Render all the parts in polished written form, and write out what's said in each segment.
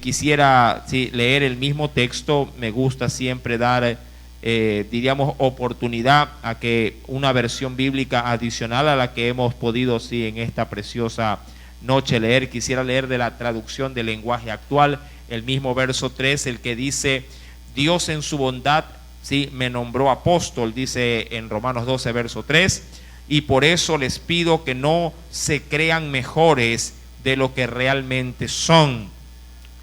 quisiera leer el mismo texto. Me gusta siempre dar, diríamos, oportunidad a que una versión bíblica adicional a la que hemos podido en esta preciosa noche leer. Quisiera leer de la traducción del lenguaje actual, el mismo verso 3, el que dice: Dios en su bondad me nombró apóstol, dice en Romanos 12, verso 3, y por eso les pido que no se crean mejores de lo que realmente son.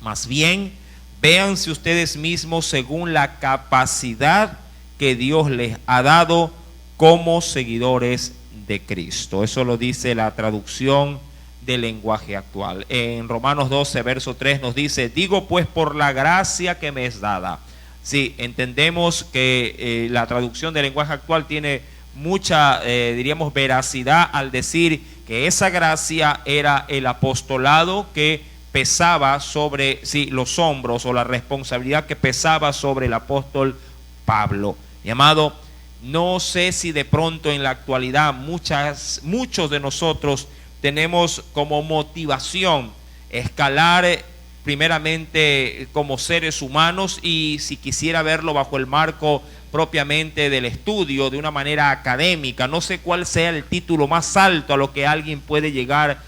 Más bien, véanse ustedes mismos según la capacidad que Dios les ha dado como seguidores de Cristo. Eso lo dice la traducción del lenguaje actual. En Romanos 12, verso 3 nos dice: digo pues por la gracia que me es dada. Sí, entendemos que la traducción del lenguaje actual tiene mucha, diríamos, veracidad al decir que esa gracia era el apostolado que pesaba sobre los hombros, o la responsabilidad que pesaba sobre el apóstol Pablo. Mi amado, no sé si de pronto en la actualidad muchos de nosotros tenemos como motivación escalar primeramente como seres humanos, y si quisiera verlo bajo el marco propiamente del estudio, de una manera académica. No sé cuál sea el título más alto a lo que alguien puede llegar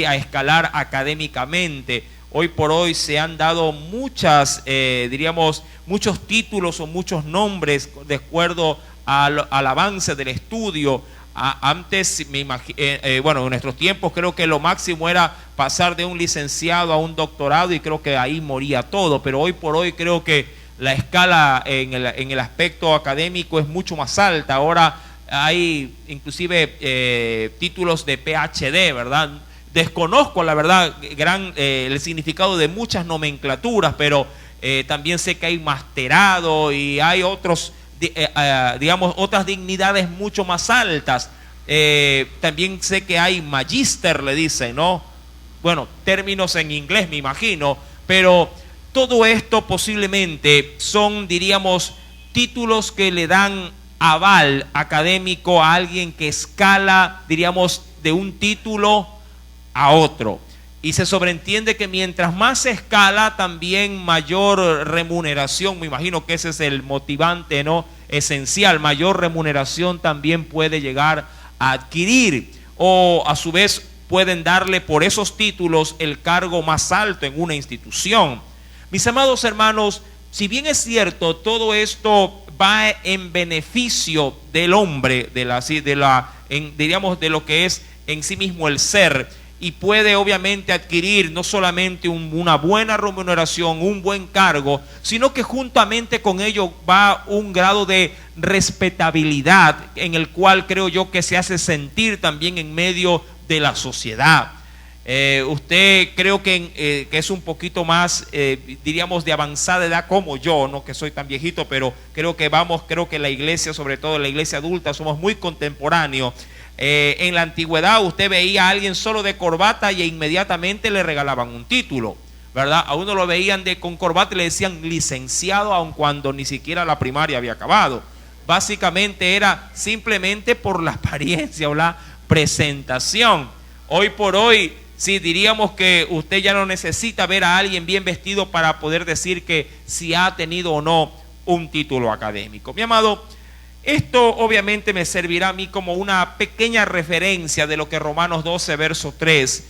a escalar académicamente. Hoy por hoy se han dado diríamos, muchos títulos o muchos nombres de acuerdo al avance del estudio. Antes, bueno, en nuestros tiempos creo que lo máximo era pasar de un licenciado a un doctorado, y creo que ahí moría todo. Pero hoy por hoy creo que la escala en el aspecto académico es mucho más alta. Ahora hay inclusive títulos de PhD, ¿verdad? Desconozco, la verdad, el significado de muchas nomenclaturas, pero también sé que hay masterado y hay otros, digamos, otras dignidades mucho más altas. También sé que hay magíster, le dicen, ¿no? Bueno, términos en inglés, me imagino, pero todo esto posiblemente son, diríamos, títulos que le dan aval académico a alguien que escala, diríamos, de un título a otro. Y se sobreentiende que mientras más se escala, también mayor remuneración. Me imagino que ese es el motivante, ¿no?, esencial. Mayor remuneración también puede llegar a adquirir, o a su vez pueden darle por esos títulos el cargo más alto en una institución. Mis amados hermanos, si bien es cierto, todo esto va en beneficio del hombre, diríamos, de lo que es en sí mismo el ser, y puede obviamente adquirir no solamente una buena remuneración, un buen cargo, sino que juntamente con ello va un grado de respetabilidad en el cual creo yo que se hace sentir también en medio de la sociedad. Usted creo que es un poquito más, diríamos, de avanzada edad como yo, no que soy tan viejito, pero creo que la iglesia, sobre todo la iglesia adulta, somos muy contemporáneos. En la antigüedad usted veía a alguien solo de corbata y inmediatamente le regalaban un título, ¿verdad? A uno lo veían con corbata y le decían licenciado, aun cuando ni siquiera la primaria había acabado. Básicamente era simplemente por la apariencia o la presentación. Hoy por hoy, sí, diríamos que usted ya no necesita ver a alguien bien vestido para poder decir que si ha tenido o no un título académico. Mi amado, esto obviamente me servirá a mí como una pequeña referencia de lo que Romanos 12, verso 3,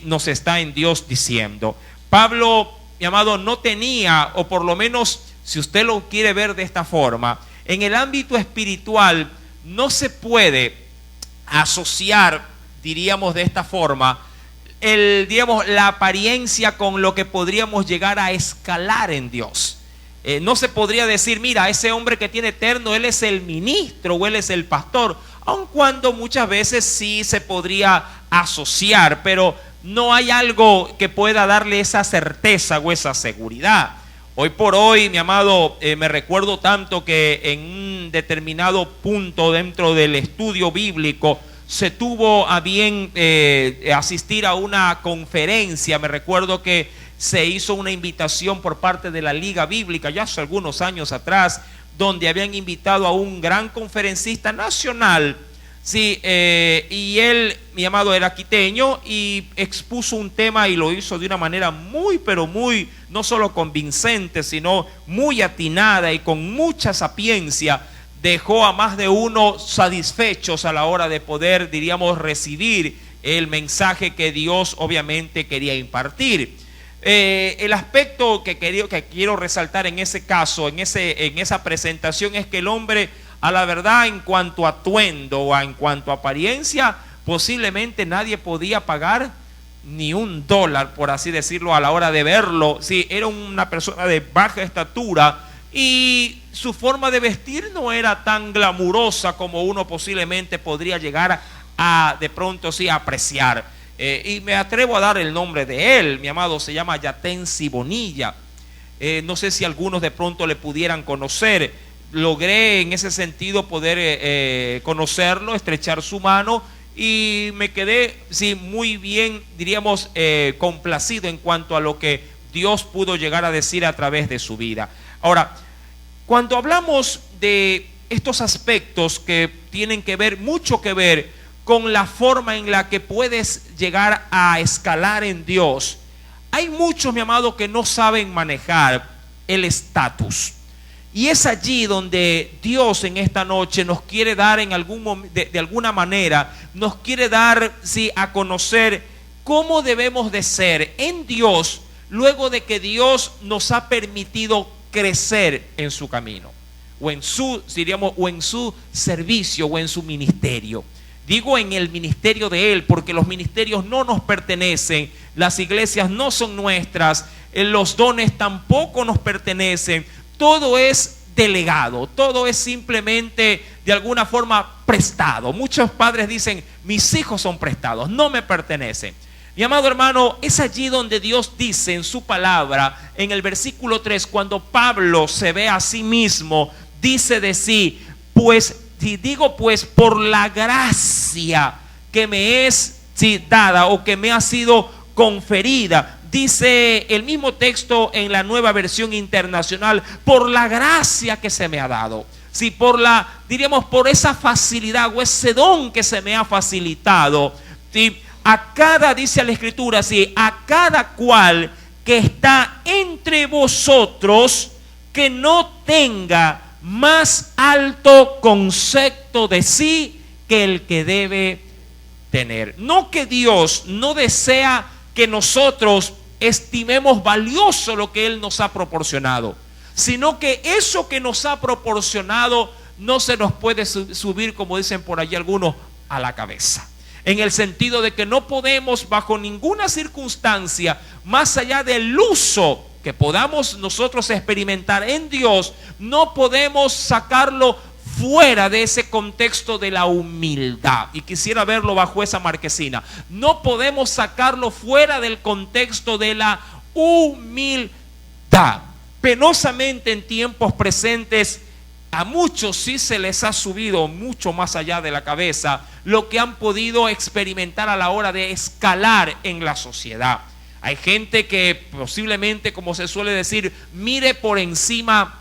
nos está en Dios diciendo. Pablo, mi amado, no tenía, o por lo menos si usted lo quiere ver de esta forma, en el ámbito espiritual no se puede asociar, diríamos de esta forma, la apariencia con lo que podríamos llegar a escalar en Dios. No se podría decir, mira, ese hombre que tiene terno, él es el ministro o él es el pastor, aun cuando muchas veces sí se podría asociar, pero no hay algo que pueda darle esa certeza o esa seguridad. Hoy por hoy, mi amado, me recuerdo tanto que en un determinado punto dentro del estudio bíblico se tuvo a bien asistir a una conferencia. Me recuerdo que se hizo una invitación por parte de la Liga Bíblica ya hace algunos años atrás, donde habían invitado a un gran conferencista nacional, Sí, y él, mi amado, era quiteño y expuso un tema y lo hizo de una manera muy, pero muy, no solo convincente, sino muy atinada y con mucha sapiencia. Dejó a más de uno satisfechos a la hora de poder, diríamos, recibir el mensaje que Dios obviamente quería impartir. El aspecto que quiero resaltar en ese caso, en esa presentación, es que el hombre, a la verdad, en cuanto a atuendo o en cuanto a apariencia, posiblemente nadie podía pagar ni $1, por así decirlo, a la hora de verlo. Sí, era una persona de baja estatura y su forma de vestir no era tan glamurosa como uno posiblemente podría llegar a de pronto sí apreciar. Y me atrevo a dar el nombre de él, mi amado, se llama Yatensi Bonilla. No sé si algunos de pronto le pudieran conocer. Logré en ese sentido poder conocerlo, estrechar su mano y me quedé sí, muy bien, diríamos, complacido en cuanto a lo que Dios pudo llegar a decir a través de su vida. Ahora, cuando hablamos de estos aspectos que tienen que ver, mucho que ver con la forma en la que puedes llegar a escalar en Dios, hay muchos, mi amado, que no saben manejar el estatus. Y es allí donde Dios en esta noche nos quiere dar en de alguna manera, nos quiere dar sí, a conocer cómo debemos de ser en Dios luego de que Dios nos ha permitido crecer en su camino o en su, diríamos, o en su servicio o en su ministerio. Digo en el ministerio de Él porque los ministerios no nos pertenecen, las iglesias no son nuestras, los dones tampoco nos pertenecen. Todo es delegado, todo es simplemente de alguna forma prestado. Muchos padres dicen, mis hijos son prestados, no me pertenecen. Mi amado hermano, es allí donde Dios dice en su palabra, en el versículo 3, cuando Pablo se ve a sí mismo, dice de sí, pues, si digo pues, por la gracia que me es dada o que me ha sido conferida. Dice el mismo texto en la Nueva Versión Internacional, por la gracia que se me ha dado. Sí, por la, diríamos, por esa facilidad o ese don que se me ha facilitado. Sí, a cada, dice la Escritura, sí, a cada cual que está entre vosotros que no tenga más alto concepto de sí que el que debe tener. No que Dios no desea que nosotros estimemos valioso lo que Él nos ha proporcionado, sino que eso que nos ha proporcionado no se nos puede subir, como dicen por allí algunos, a la cabeza. En el sentido de que no podemos bajo ninguna circunstancia, más allá del uso que podamos nosotros experimentar en Dios, no podemos sacarlo fuera de ese contexto de la humildad. Y quisiera verlo bajo esa marquesina. No podemos sacarlo fuera del contexto de la humildad. Penosamente en tiempos presentes a muchos sí se les ha subido mucho más allá de la cabeza lo que han podido experimentar a la hora de escalar en la sociedad. Hay gente que posiblemente, como se suele decir, mire por encima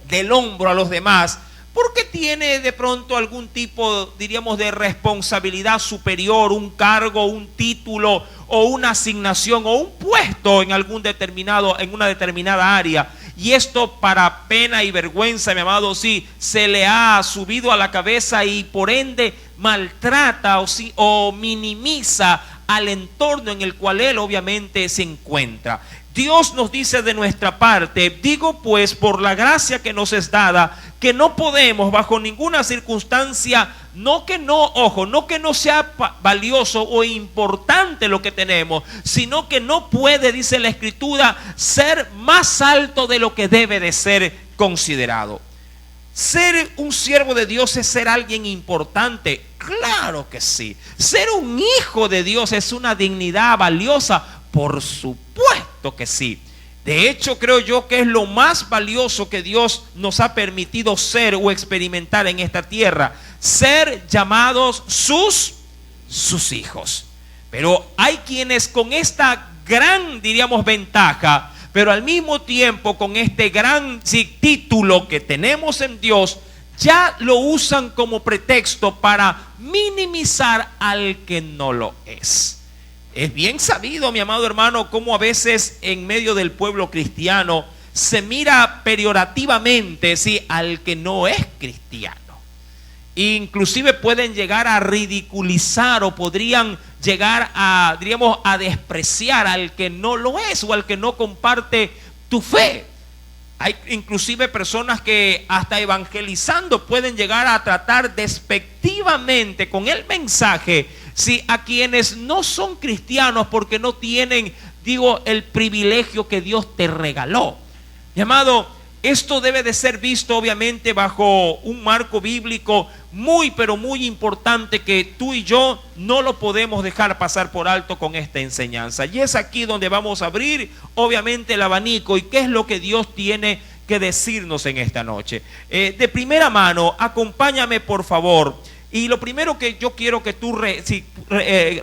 del hombro a los demás porque tiene de pronto algún tipo, diríamos, de responsabilidad superior, un cargo, un título o una asignación o un puesto en en una determinada área. Y esto, para pena y vergüenza, mi amado, sí, se le ha subido a la cabeza y por ende maltrata o minimiza al entorno en el cual él obviamente se encuentra. Dios nos dice de nuestra parte, digo pues por la gracia que nos es dada, que no podemos bajo ninguna circunstancia, no que no sea valioso o importante lo que tenemos, sino que no puede, dice la Escritura, ser más alto de lo que debe de ser considerado. Ser un siervo de Dios es ser alguien importante, claro que sí. Ser un hijo de Dios es una dignidad valiosa, por supuesto que sí. De hecho, creo yo que es lo más valioso que Dios nos ha permitido ser o experimentar en esta tierra, ser llamados sus hijos. Pero hay quienes con esta gran, diríamos, ventaja, pero al mismo tiempo con este gran título que tenemos en Dios, ya lo usan como pretexto para minimizar al que no lo es. Es bien sabido, mi amado hermano, cómo a veces en medio del pueblo cristiano se mira peyorativamente, ¿sí?, al que no es cristiano. Inclusive pueden llegar a ridiculizar o podrían llegar a, diríamos, a despreciar al que no lo es o al que no comparte tu fe. Hay inclusive personas que hasta evangelizando pueden llegar a tratar despectivamente con el mensaje, sí, a quienes no son cristianos porque no tienen, digo, el privilegio que Dios te regaló. Mi amado, esto debe de ser visto obviamente bajo un marco bíblico muy pero muy importante que tú y yo no lo podemos dejar pasar por alto con esta enseñanza. Y es aquí donde vamos a abrir obviamente el abanico y qué es lo que Dios tiene que decirnos en esta noche. De primera mano, acompáñame por favor. Y lo primero que yo quiero que tú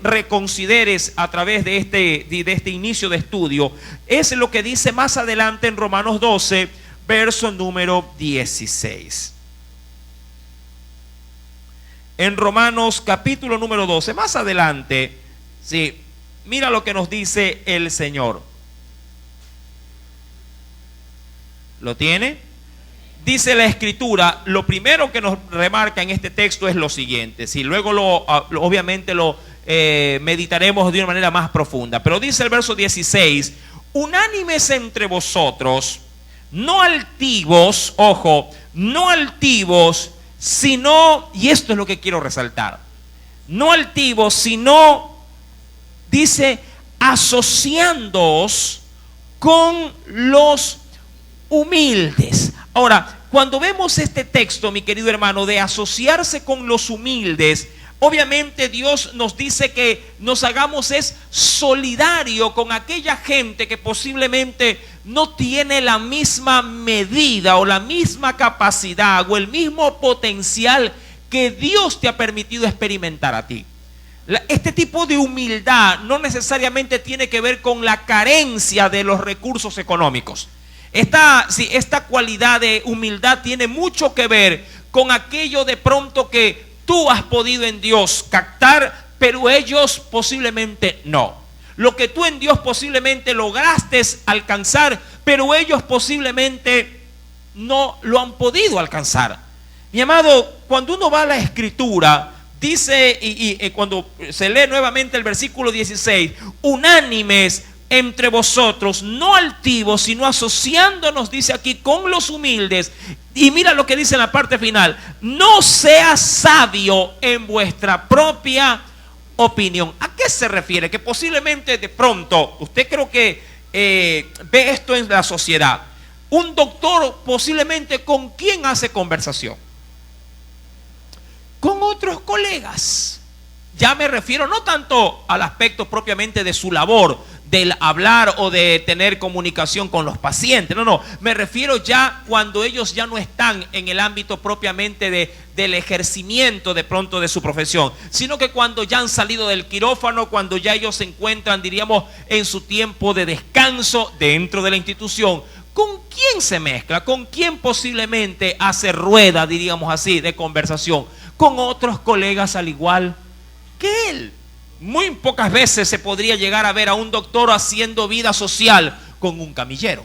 reconsideres a través de este inicio de estudio es lo que dice más adelante en Romanos 12, verso número 16. En Romanos capítulo número 12, más adelante, sí, mira lo que nos dice el Señor. ¿Lo tiene? Dice la Escritura, lo primero que nos remarca en este texto es lo siguiente. Si luego obviamente lo meditaremos de una manera más profunda. Pero dice el verso 16, unánimes entre vosotros, no altivos, ojo, no altivos, sino, y esto es lo que quiero resaltar, no altivos, sino, dice, asociándoos con los humildes. Ahora, cuando vemos este texto, mi querido hermano, de asociarse con los humildes, obviamente Dios nos dice que nos hagamos es solidario con aquella gente que posiblemente no tiene la misma medida o la misma capacidad o el mismo potencial que Dios te ha permitido experimentar a ti. Este tipo de humildad no necesariamente tiene que ver con la carencia de los recursos económicos. Esta cualidad de humildad tiene mucho que ver con aquello de pronto que tú has podido en Dios captar, pero ellos posiblemente no. Lo que tú en Dios posiblemente lograste alcanzar, pero ellos posiblemente no lo han podido alcanzar. Mi amado, cuando uno va a la Escritura, dice, y cuando se lee nuevamente el versículo 16, unánimes entre vosotros, no altivos, sino asociándonos, dice aquí, con los humildes. Y mira lo que dice en la parte final, no seas sabio en vuestra propia opinión. ¿A qué se refiere? Que posiblemente de pronto, usted creo que ve esto en la sociedad. Un doctor posiblemente ¿con quién hace conversación? Con otros colegas. Ya me refiero no tanto al aspecto propiamente de su labor, del hablar o de tener comunicación con los pacientes. No, me refiero ya cuando ellos ya no están en el ámbito propiamente del ejercimiento de pronto de su profesión, sino que cuando ya han salido del quirófano, cuando ya ellos se encuentran, diríamos, en su tiempo de descanso dentro de la institución. ¿Con quién se mezcla? ¿Con quién posiblemente hace rueda, diríamos así, de conversación? Con otros colegas al igual que él. Muy pocas veces se podría llegar a ver a un doctor haciendo vida social con un camillero.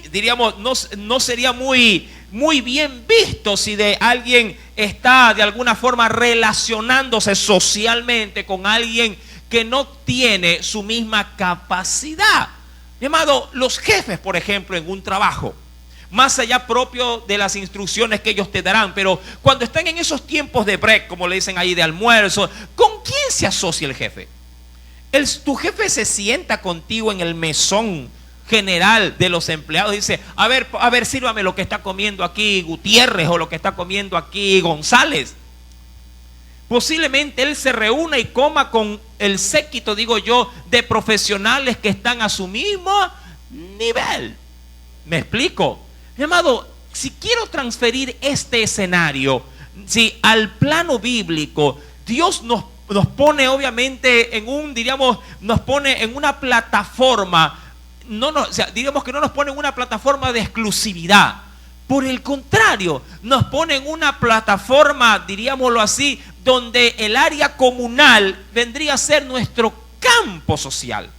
Diríamos, no sería muy bien visto si de alguien está de alguna forma relacionándose socialmente con alguien que no tiene su misma capacidad. Mi amado, los jefes, por ejemplo, en un trabajo, más allá propio de las instrucciones que ellos te darán, pero cuando están en esos tiempos de break, como le dicen ahí, de almuerzo, ¿con quién se asocia el jefe? Tu jefe se sienta contigo en el mesón general de los empleados y dice, a ver, sírvame lo que está comiendo aquí Gutiérrez o lo que está comiendo aquí González. Posiblemente él se reúna y coma con el séquito, digo yo, de profesionales que están a su mismo nivel. ¿Me explico? Mi amado, si quiero transferir este escenario al plano bíblico, Dios nos pone obviamente nos pone en una plataforma, diríamos que no nos pone en una plataforma de exclusividad, Por el contrario, nos ponen una plataforma, diríamoslo así, donde el área comunal vendría a ser nuestro campo social,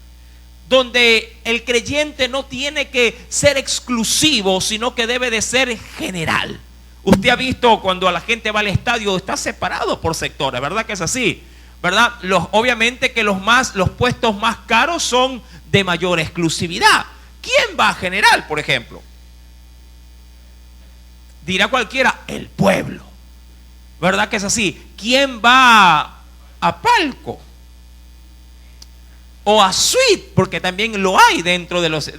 donde el creyente no tiene que ser exclusivo, sino que debe de ser general. Usted ha visto cuando la gente va al estadio, está separado por sectores, ¿verdad que es así? ¿Verdad? Obviamente que los puestos más caros son de mayor exclusividad. ¿Quién va a general, por ejemplo? Dirá cualquiera, el pueblo. ¿Verdad que es así? ¿Quién va a palco? O a suite, porque también lo hay dentro de los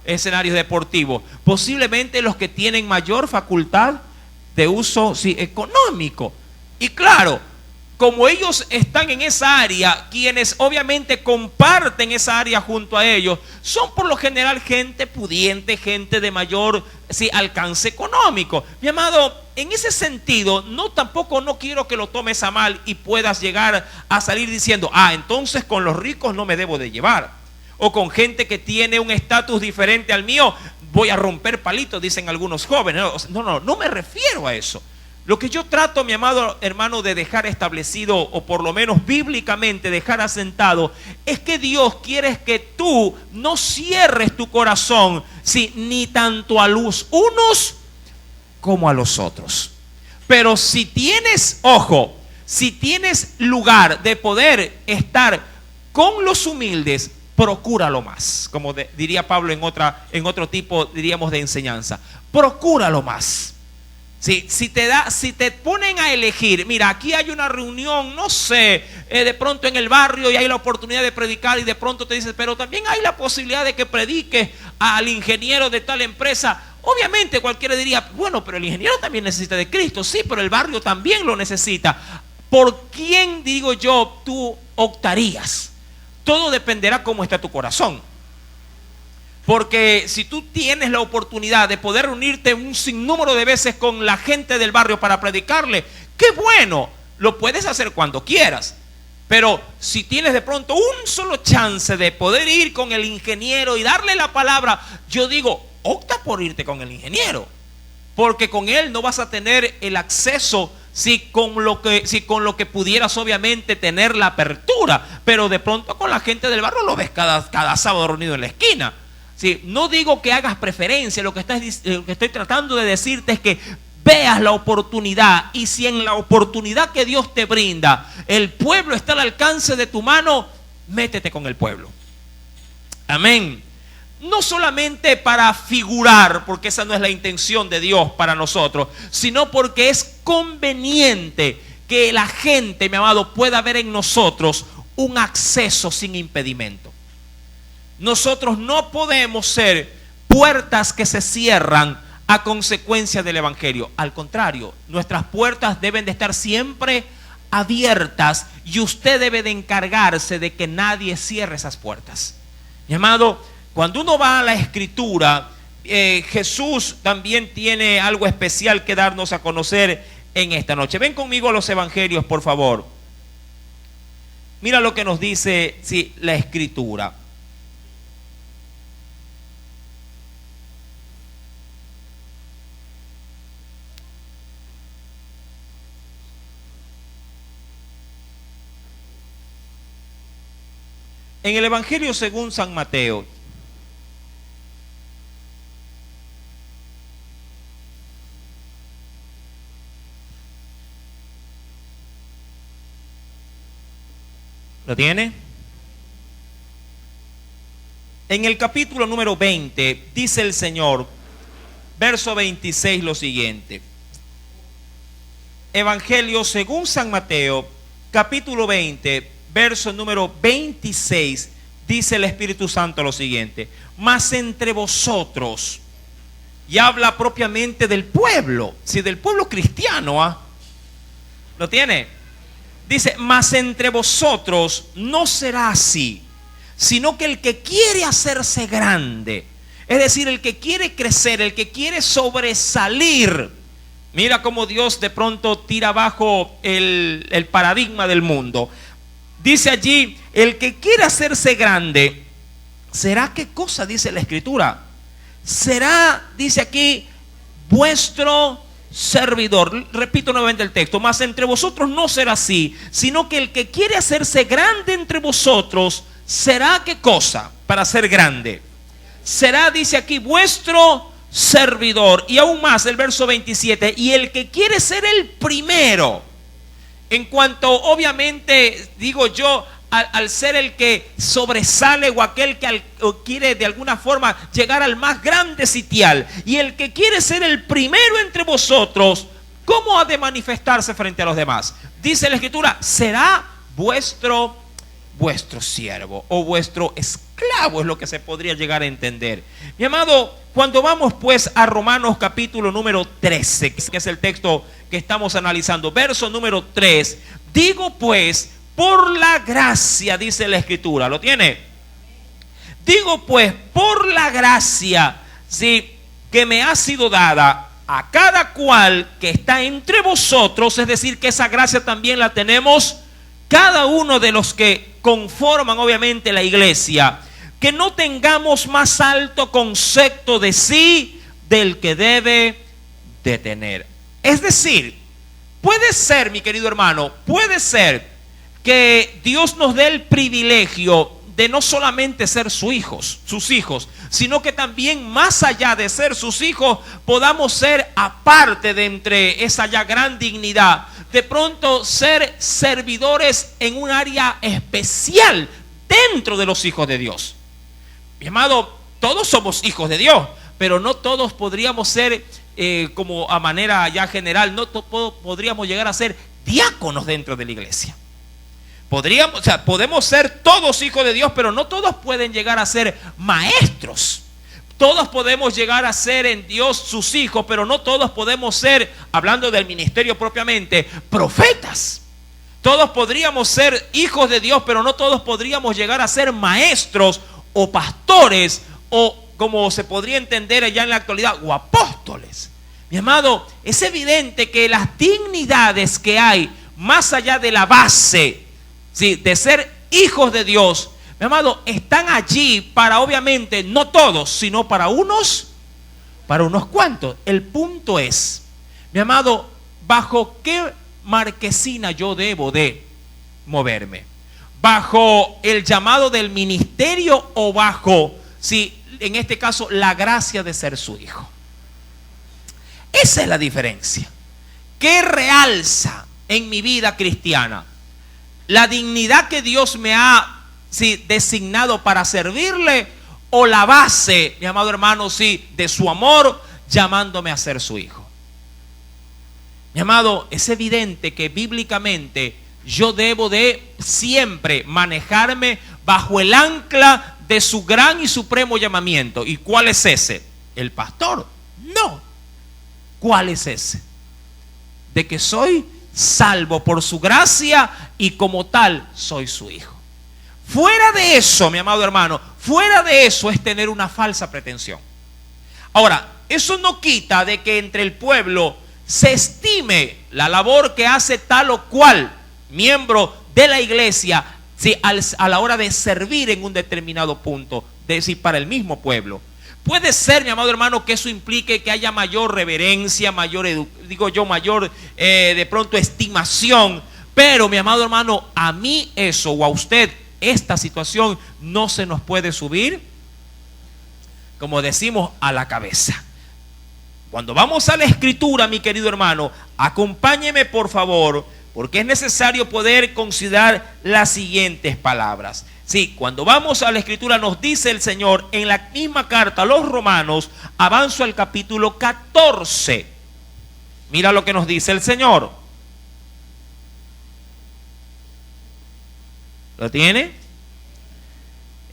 escenarios deportivos. Posiblemente los que tienen mayor facultad de uso económico. Y claro, como ellos están en esa área, quienes obviamente comparten esa área junto a ellos, son por lo general gente pudiente, gente de mayor alcance económico. Mi amado, en ese sentido, tampoco quiero que lo tomes a mal y puedas llegar a salir diciendo, entonces con los ricos no me debo de llevar. O con gente que tiene un estatus diferente al mío, voy a romper palitos, dicen algunos jóvenes. No me refiero a eso. Lo que yo trato, mi amado hermano, de dejar establecido, o por lo menos bíblicamente dejar asentado, es que Dios quiere que tú no cierres tu corazón, ni tanto a los unos como a los otros. Pero si tienes lugar de poder estar con los humildes, procúralo más. Como diría Pablo en otro tipo, diríamos, de enseñanza. Procúralo más. Si te ponen a elegir, mira, aquí hay una reunión, no sé, de pronto en el barrio y hay la oportunidad de predicar, y de pronto te dices, pero también hay la posibilidad de que prediques al ingeniero de tal empresa. Obviamente cualquiera diría, bueno, pero el ingeniero también necesita de Cristo. Sí, pero el barrio también lo necesita. ¿Por quién, digo yo, tú optarías? Todo dependerá cómo está tu corazón. Porque si tú tienes la oportunidad de poder reunirte un sinnúmero de veces con la gente del barrio para predicarle, qué bueno, lo puedes hacer cuando quieras. Pero si tienes de pronto un solo chance de poder ir con el ingeniero y darle la palabra, yo digo, opta por irte con el ingeniero, porque con él no vas a tener el acceso con lo que pudieras obviamente tener la apertura. Pero de pronto con la gente del barrio lo ves cada sábado reunido en la esquina. No digo que hagas preferencia, lo que estoy tratando de decirte es que veas la oportunidad, y si en la oportunidad que Dios te brinda el pueblo está al alcance de tu mano, métete con el pueblo. Amén. No solamente para figurar, porque esa no es la intención de Dios para nosotros, sino porque es conveniente que la gente, mi amado, pueda ver en nosotros un acceso sin impedimento. Nosotros no podemos ser puertas que se cierran a consecuencia del evangelio. Al contrario, nuestras puertas deben de estar siempre abiertas, y usted debe de encargarse de que nadie cierre esas puertas. Mi amado, cuando uno va a la escritura, Jesús también tiene algo especial que darnos a conocer en esta noche. Ven conmigo a los evangelios, por favor. Mira lo que nos dice la escritura. En el Evangelio según San Mateo, ¿lo tiene? En el capítulo número 20 dice el Señor, verso 26, lo siguiente. Evangelio según San Mateo, capítulo 20, verso número 26, dice el Espíritu Santo lo siguiente: mas entre vosotros, y habla propiamente del pueblo, del pueblo cristiano, ¿lo tiene? Dice, mas entre vosotros no será así, sino que el que quiere hacerse grande, es decir, el que quiere crecer, el que quiere sobresalir. Mira cómo Dios de pronto tira abajo el paradigma del mundo. Dice allí, el que quiere hacerse grande, ¿será qué cosa? Dice la escritura. Será, dice aquí, vuestro servidor. Repito nuevamente el texto: mas entre vosotros no será así, sino que el que quiere hacerse grande entre vosotros será, ¿qué cosa? Para ser grande será, dice aquí, vuestro servidor. Y aún más, el verso 27: y el que quiere ser el primero, en cuanto obviamente, digo yo, al ser el que sobresale, o aquel que quiere de alguna forma llegar al más grande sitial, y el que quiere ser el primero entre vosotros, ¿cómo ha de manifestarse frente a los demás? Dice la Escritura: será vuestro siervo o vuestro esclavo, es lo que se podría llegar a entender. Mi amado, cuando vamos pues a Romanos capítulo número 13, que es el texto que estamos analizando, verso número 3, digo pues, por la gracia, dice la Escritura, ¿lo tiene? Digo pues, por la gracia, sí, que me ha sido dada a cada cual que está entre vosotros, es decir, que esa gracia también la tenemos cada uno de los que conforman obviamente la iglesia, que no tengamos más alto concepto de sí del que debe de tener. Es decir, puede ser, mi querido hermano, puede ser que Dios nos dé el privilegio de no solamente ser sus hijos, sino que también, más allá de ser sus hijos, podamos ser, aparte de entre esa ya gran dignidad, de pronto ser servidores en un área especial dentro de los hijos de Dios. Mi amado, todos somos hijos de Dios, pero no todos podríamos ser, como a manera ya general, no podríamos llegar a ser diáconos dentro de la iglesia. Podemos ser todos hijos de Dios, pero no todos pueden llegar a ser maestros. Todos podemos llegar a ser en Dios sus hijos, pero no todos podemos ser, hablando del ministerio propiamente, profetas. Todos podríamos ser hijos de Dios, pero no todos podríamos llegar a ser maestros o pastores, o como se podría entender allá en la actualidad, o apóstoles. Mi amado, es evidente que las dignidades que hay más allá de la base, ¿sí?, de ser hijos de Dios, mi amado, están allí para, obviamente, no todos, sino para unos cuantos. El punto es, mi amado, ¿bajo qué marquesina yo debo de moverme? ¿Bajo el llamado del ministerio o bajo, sí, en este caso, la gracia de ser su hijo? Esa es la diferencia. ¿Qué realza en mi vida cristiana? ¿La dignidad que Dios me ha, sí, designado para servirle, o la base, mi amado hermano, sí, de su amor, llamándome a ser su hijo? Mi amado, es evidente que bíblicamente yo debo de siempre manejarme bajo el ancla de su gran y supremo llamamiento. ¿Y cuál es ese? ¿El pastor? No. ¿Cuál es ese? De que soy salvo por su gracia y como tal soy su hijo. Fuera de eso, mi amado hermano, fuera de eso es tener una falsa pretensión. Ahora, eso no quita de que entre el pueblo se estime la labor que hace tal o cual miembro de la iglesia, ¿sí?, a la hora de servir en un determinado punto, es decir, para el mismo pueblo. Puede ser, mi amado hermano, que eso implique que haya mayor reverencia, mayor de pronto estimación. Pero, mi amado hermano, a mí eso, o a usted, esta situación no se nos puede subir, como decimos, a la cabeza. Cuando vamos a la Escritura, mi querido hermano, acompáñeme por favor, porque es necesario poder considerar las siguientes palabras. Sí, cuando vamos a la Escritura nos dice el Señor en la misma carta a los Romanos, avanzo al capítulo 14. Mira lo que nos dice el Señor. ¿Lo tiene?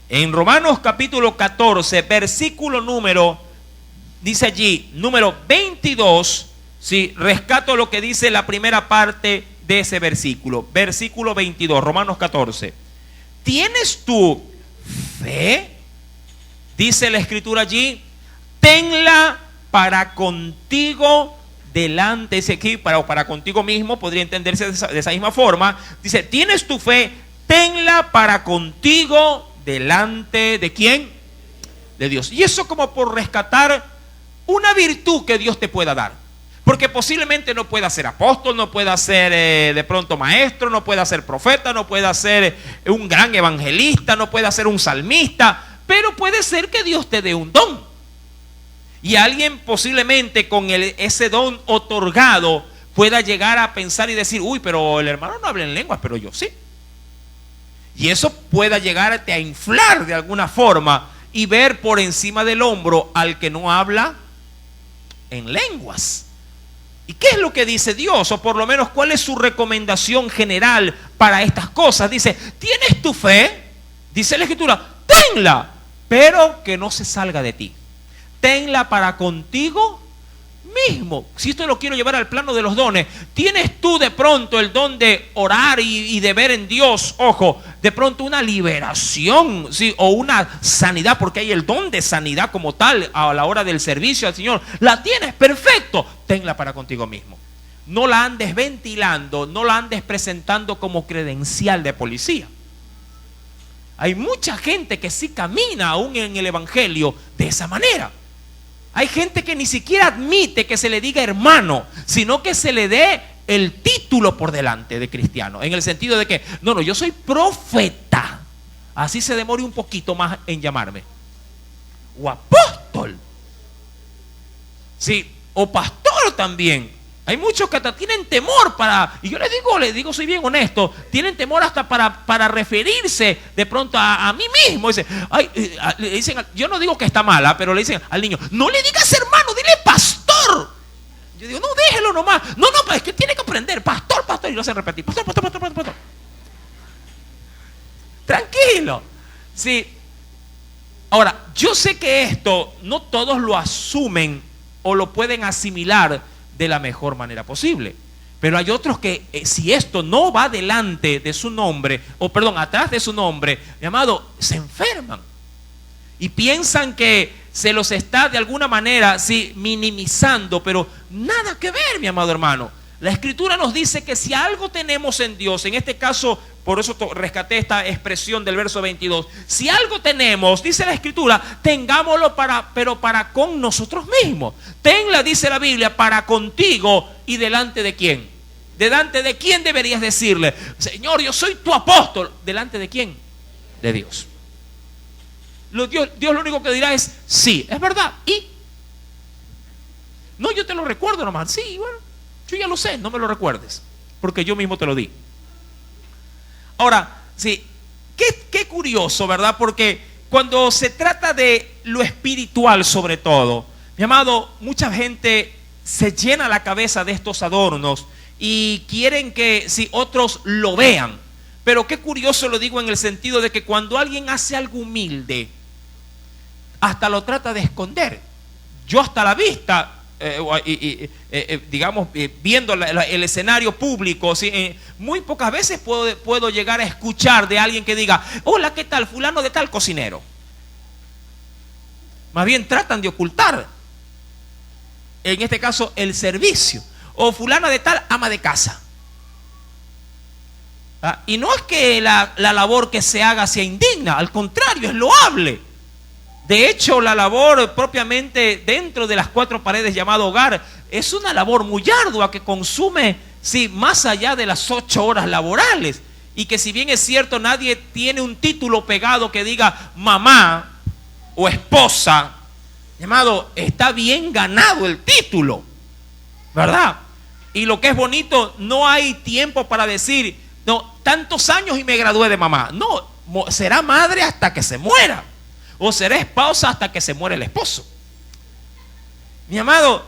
En Romanos capítulo 14, versículo número, dice allí, número 22, sí, rescato lo que dice la primera parte de ese versículo. Versículo 22, Romanos 14. ¿Tienes tú fe? Dice la Escritura allí, tenla para contigo delante, dice aquí, para contigo mismo, podría entenderse de esa misma forma. Dice, ¿tienes tu fe? Tenla para contigo delante de ¿quién? De Dios. Y eso como por rescatar una virtud que Dios te pueda dar. Porque posiblemente no pueda ser apóstol, no pueda ser de pronto maestro, no pueda ser profeta, no pueda ser un gran evangelista, no pueda ser un salmista, pero puede ser que Dios te dé un don. Y alguien posiblemente con ese don otorgado pueda llegar a pensar y decir, uy, pero el hermano no habla en lenguas, pero yo sí. Y eso pueda llegarte a inflar de alguna forma y ver por encima del hombro al que no habla en lenguas. ¿Y qué es lo que dice Dios? O por lo menos, ¿cuál es su recomendación general para estas cosas? Dice, ¿tienes tu fe? Dice la Escritura, tenla, pero que no se salga de ti. Tenla para contigo mismo. Si esto lo quiero llevar al plano de los dones, tienes tú de pronto el don de orar y de ver en Dios, ojo, de pronto una liberación, ¿sí? O una sanidad, porque hay el don de sanidad como tal a la hora del servicio al Señor. La tienes, perfecto, tenla para contigo mismo. No la andes ventilando, no la andes presentando como credencial de policía. Hay mucha gente que sí camina aún en el evangelio de esa manera. Hay gente que ni siquiera admite que se le diga hermano, sino que se le dé el título por delante de cristiano, en el sentido de que, no, yo soy profeta. Así se demore un poquito más en llamarme. O apóstol. Sí, o pastor también. Hay muchos que hasta tienen temor y yo les digo, soy bien honesto, tienen temor hasta para referirse de pronto a mí mismo. Le dicen, yo no digo que está mala, pero le dicen al niño, no le digas hermano, dile pastor. Yo digo, no, déjelo nomás. No, es que tiene que aprender, pastor, y lo hacen repetir, pastor. Tranquilo. Sí. Ahora, yo sé que esto no todos lo asumen o lo pueden asimilar de la mejor manera posible, pero hay otros que si esto no va delante de su nombre, atrás de su nombre, mi amado, se enferman y piensan que se los está de alguna manera minimizando, pero nada que ver, mi amado hermano. La Escritura nos dice que si algo tenemos en Dios, en este caso, por eso rescaté esta expresión del verso 22, si algo tenemos, dice la Escritura, tengámoslo pero para con nosotros mismos. Tenla, dice la Biblia, para contigo. ¿Y delante de quién? ¿Delante de quién deberías decirle? Señor, yo soy tu apóstol. ¿Delante de quién? De Dios. Dios lo único que dirá es, sí, es verdad. ¿Y? No, yo te lo recuerdo nomás. Sí, bueno, yo ya lo sé, no me lo recuerdes, porque yo mismo te lo di. Ahora, sí, qué curioso, ¿verdad? Porque cuando se trata de lo espiritual sobre todo, mi amado, mucha gente se llena la cabeza de estos adornos y quieren que otros lo vean. Pero qué curioso, lo digo en el sentido de que cuando alguien hace algo humilde, hasta lo trata de esconder. Yo hasta la vista, digamos, viendo el escenario público, ¿sí? Muy pocas veces puedo llegar a escuchar de alguien que diga, hola, ¿qué tal? Fulano de tal cocinero. Más bien tratan de ocultar, en este caso, el servicio. O fulana de tal ama de casa. Y no es que la labor que se haga sea indigna, al contrario, es loable. De hecho, la labor propiamente dentro de las cuatro paredes llamado hogar es una labor muy ardua que consume, más allá de las 8 horas laborales. Y que si bien es cierto, nadie tiene un título pegado que diga mamá o esposa, llamado, está bien ganado el título, ¿verdad? Y lo que es bonito, no hay tiempo para decir, no, tantos años y me gradué de mamá. No, será madre hasta que se muera. O será esposa hasta que se muere el esposo. Mi amado,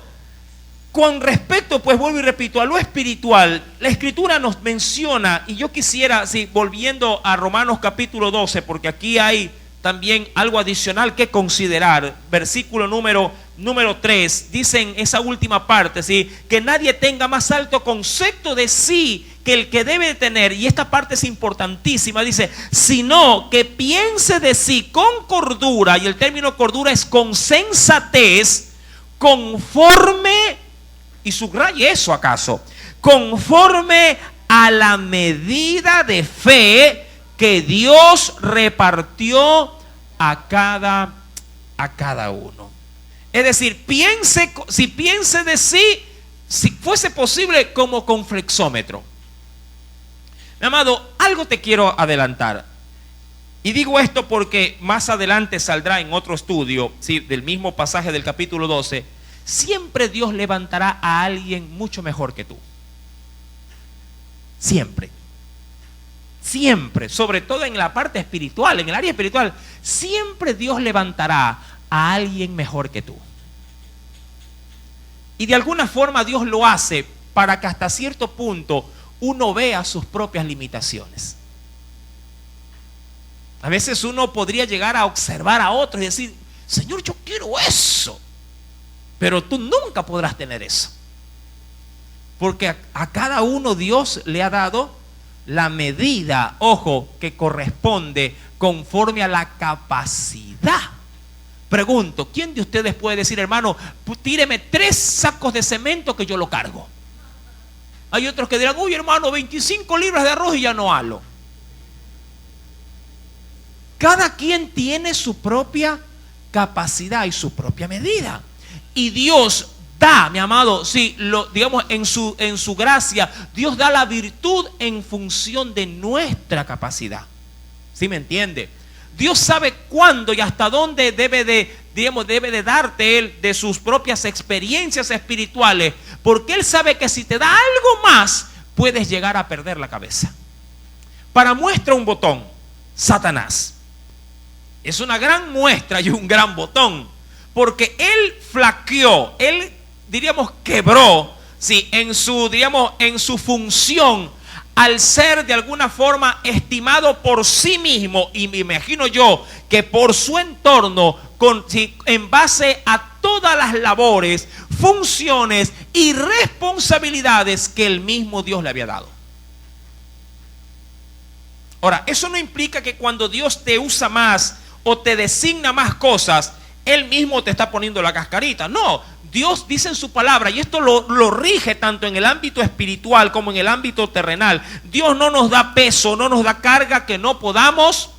con respecto, pues vuelvo y repito, a lo espiritual, la Escritura nos menciona, y yo quisiera, volviendo a Romanos capítulo 12, porque aquí hay también algo adicional que considerar. Versículo número 3, dice en esa última parte, que nadie tenga más alto concepto de sí que el que debe tener, y esta parte es importantísima, dice, sino que piense de sí con cordura, y el término cordura es con sensatez, conforme, y subraye eso acaso, conforme a la medida de fe que Dios repartió a cada uno. Es decir, piense de sí, si fuese posible, como con flexómetro. Mi amado, algo te quiero adelantar. Y digo esto porque más adelante saldrá en otro estudio, ¿sí?, del mismo pasaje del capítulo 12. Siempre Dios levantará a alguien mucho mejor que tú. Siempre. Siempre, sobre todo en la parte espiritual, en el área espiritual, siempre Dios levantará a alguien mejor que tú. Y de alguna forma Dios lo hace para que hasta cierto punto uno vea sus propias limitaciones. A veces uno podría llegar a observar a otros y decir: Señor, yo quiero eso. Pero tú nunca podrás tener eso. Porque a cada uno Dios le ha dado la medida, ojo, que corresponde conforme a la capacidad. Pregunto, ¿quién de ustedes puede decir: hermano, tíreme 3 sacos de cemento que yo lo cargo? Hay otros que dirán: uy, hermano, 25 libras de arroz y ya no halo. Cada quien tiene su propia capacidad y su propia medida. Y Dios da, mi amado, sí, digamos, en su gracia, Dios da la virtud en función de nuestra capacidad. ¿Sí me entiende? Dios sabe cuándo y hasta dónde debe de darte Él de sus propias experiencias espirituales, porque Él sabe que si te da algo más, puedes llegar a perder la cabeza. Para muestra un botón, Satanás. Es una gran muestra y un gran botón, porque él flaqueó, él, diríamos, quebró, sí, en su función, al ser de alguna forma estimado por sí mismo, y me imagino yo que por su entorno, en base a todas las labores, funciones y responsabilidades que el mismo Dios le había dado. Ahora, eso no implica que cuando Dios te usa más o te designa más cosas, Él mismo te está poniendo la cascarita. No, Dios dice en su palabra, y esto lo rige tanto en el ámbito espiritual como en el ámbito terrenal. Dios no nos da peso, no nos da carga que no podamos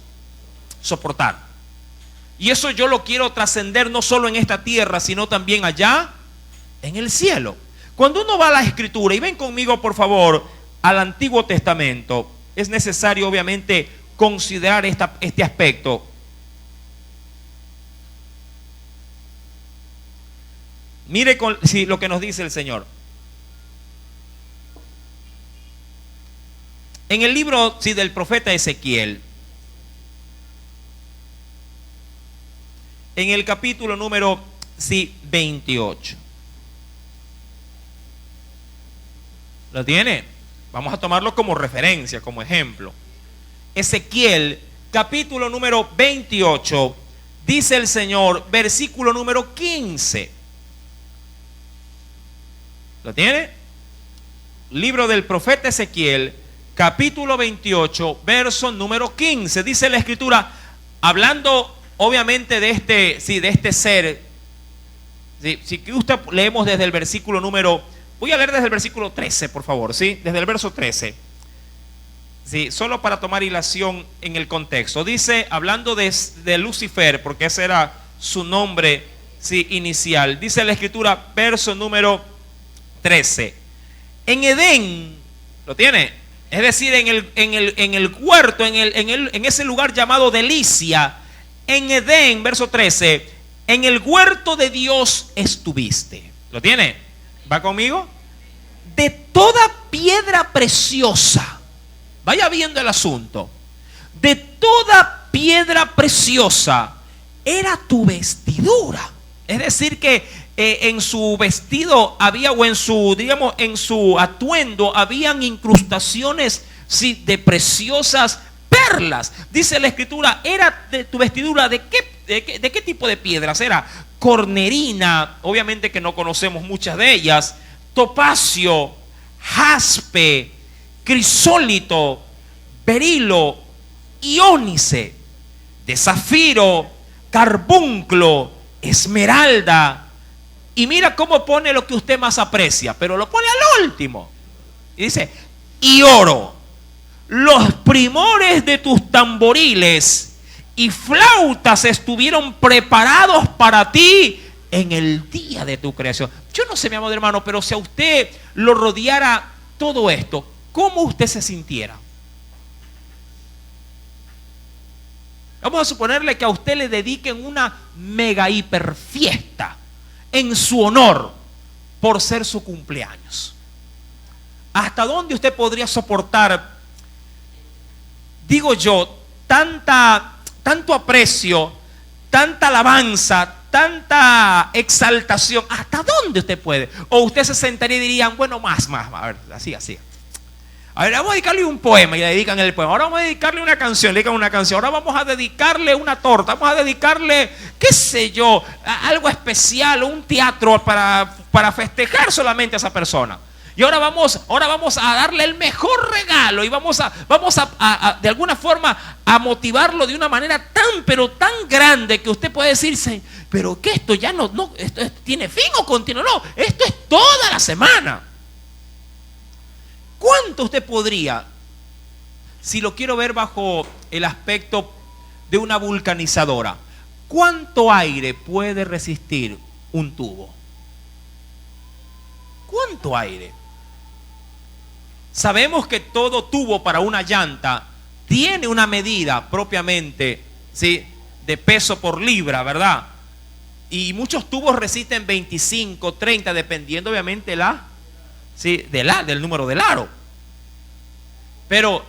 soportar. Y eso yo lo quiero trascender no solo en esta tierra, sino también allá en el cielo. Cuando uno va a la Escritura, y ven conmigo por favor al Antiguo Testamento, es necesario obviamente considerar este aspecto. Mire lo que nos dice el Señor. En el libro del profeta Ezequiel, en el capítulo número 28. ¿Lo tiene? Vamos a tomarlo como referencia, como ejemplo. Ezequiel, capítulo número 28, dice el Señor, versículo número 15. ¿Lo tiene? Libro del profeta Ezequiel, capítulo 28, verso número 15. Dice la Escritura, hablando obviamente de este ser. Si usted leemos desde el versículo número, voy a leer desde el versículo 13, por favor, ¿sí? Desde el verso 13. Sí, solo para tomar hilación en el contexto. Dice, hablando de Lucifer, porque ese era su nombre, sí, inicial. Dice la Escritura, verso número 13. En Edén, ¿lo tiene? Es decir, en el huerto, en ese lugar llamado delicia, en Edén, verso 13, en el huerto de Dios estuviste. ¿Lo tiene? ¿Va conmigo? De toda piedra preciosa, vaya viendo el asunto, de toda piedra preciosa era tu vestidura. Es decir que en su vestido había, o en su atuendo habían incrustaciones, sí, de preciosas perlas. Dice la Escritura, era de tu vestidura, ¿de qué tipo de piedras? Era cornerina, obviamente que no conocemos muchas de ellas, topacio, jaspe, crisólito, berilo, iónice, de zafiro, carbunclo, esmeralda. Y mira cómo pone lo que usted más aprecia, pero lo pone al último. Y dice, y oro. Los primores de tus tamboriles y flautas estuvieron preparados para ti en el día de tu creación. Yo no sé, mi amado hermano, pero si a usted lo rodeara todo esto, ¿cómo usted se sintiera? Vamos a suponerle que a usted le dediquen una mega hiper fiesta en su honor por ser su cumpleaños. ¿Hasta dónde usted podría soportar, digo yo, tanto aprecio, tanta alabanza, tanta exaltación? ¿Hasta dónde usted puede? O usted se sentaría y dirían, bueno, más, a ver, así. A ver, vamos a dedicarle un poema y le dedican el poema. Ahora vamos a dedicarle una canción, le dedican una canción. Ahora vamos a dedicarle una torta, vamos a dedicarle, qué sé yo, algo especial, un teatro para festejar solamente a esa persona. Y ahora vamos a darle el mejor regalo y vamos a de alguna forma a motivarlo de una manera pero tan grande que usted puede decirse, pero que esto ya no esto tiene fin o continúa. No, esto es toda la semana. ¿Cuánto usted podría, si lo quiero ver bajo el aspecto de una vulcanizadora, cuánto aire puede resistir un tubo? ¿Cuánto aire? Sabemos que todo tubo para una llanta tiene una medida propiamente, ¿sí?, de peso por libra, ¿verdad? Y muchos tubos resisten 25, 30, dependiendo obviamente del número del aro. Pero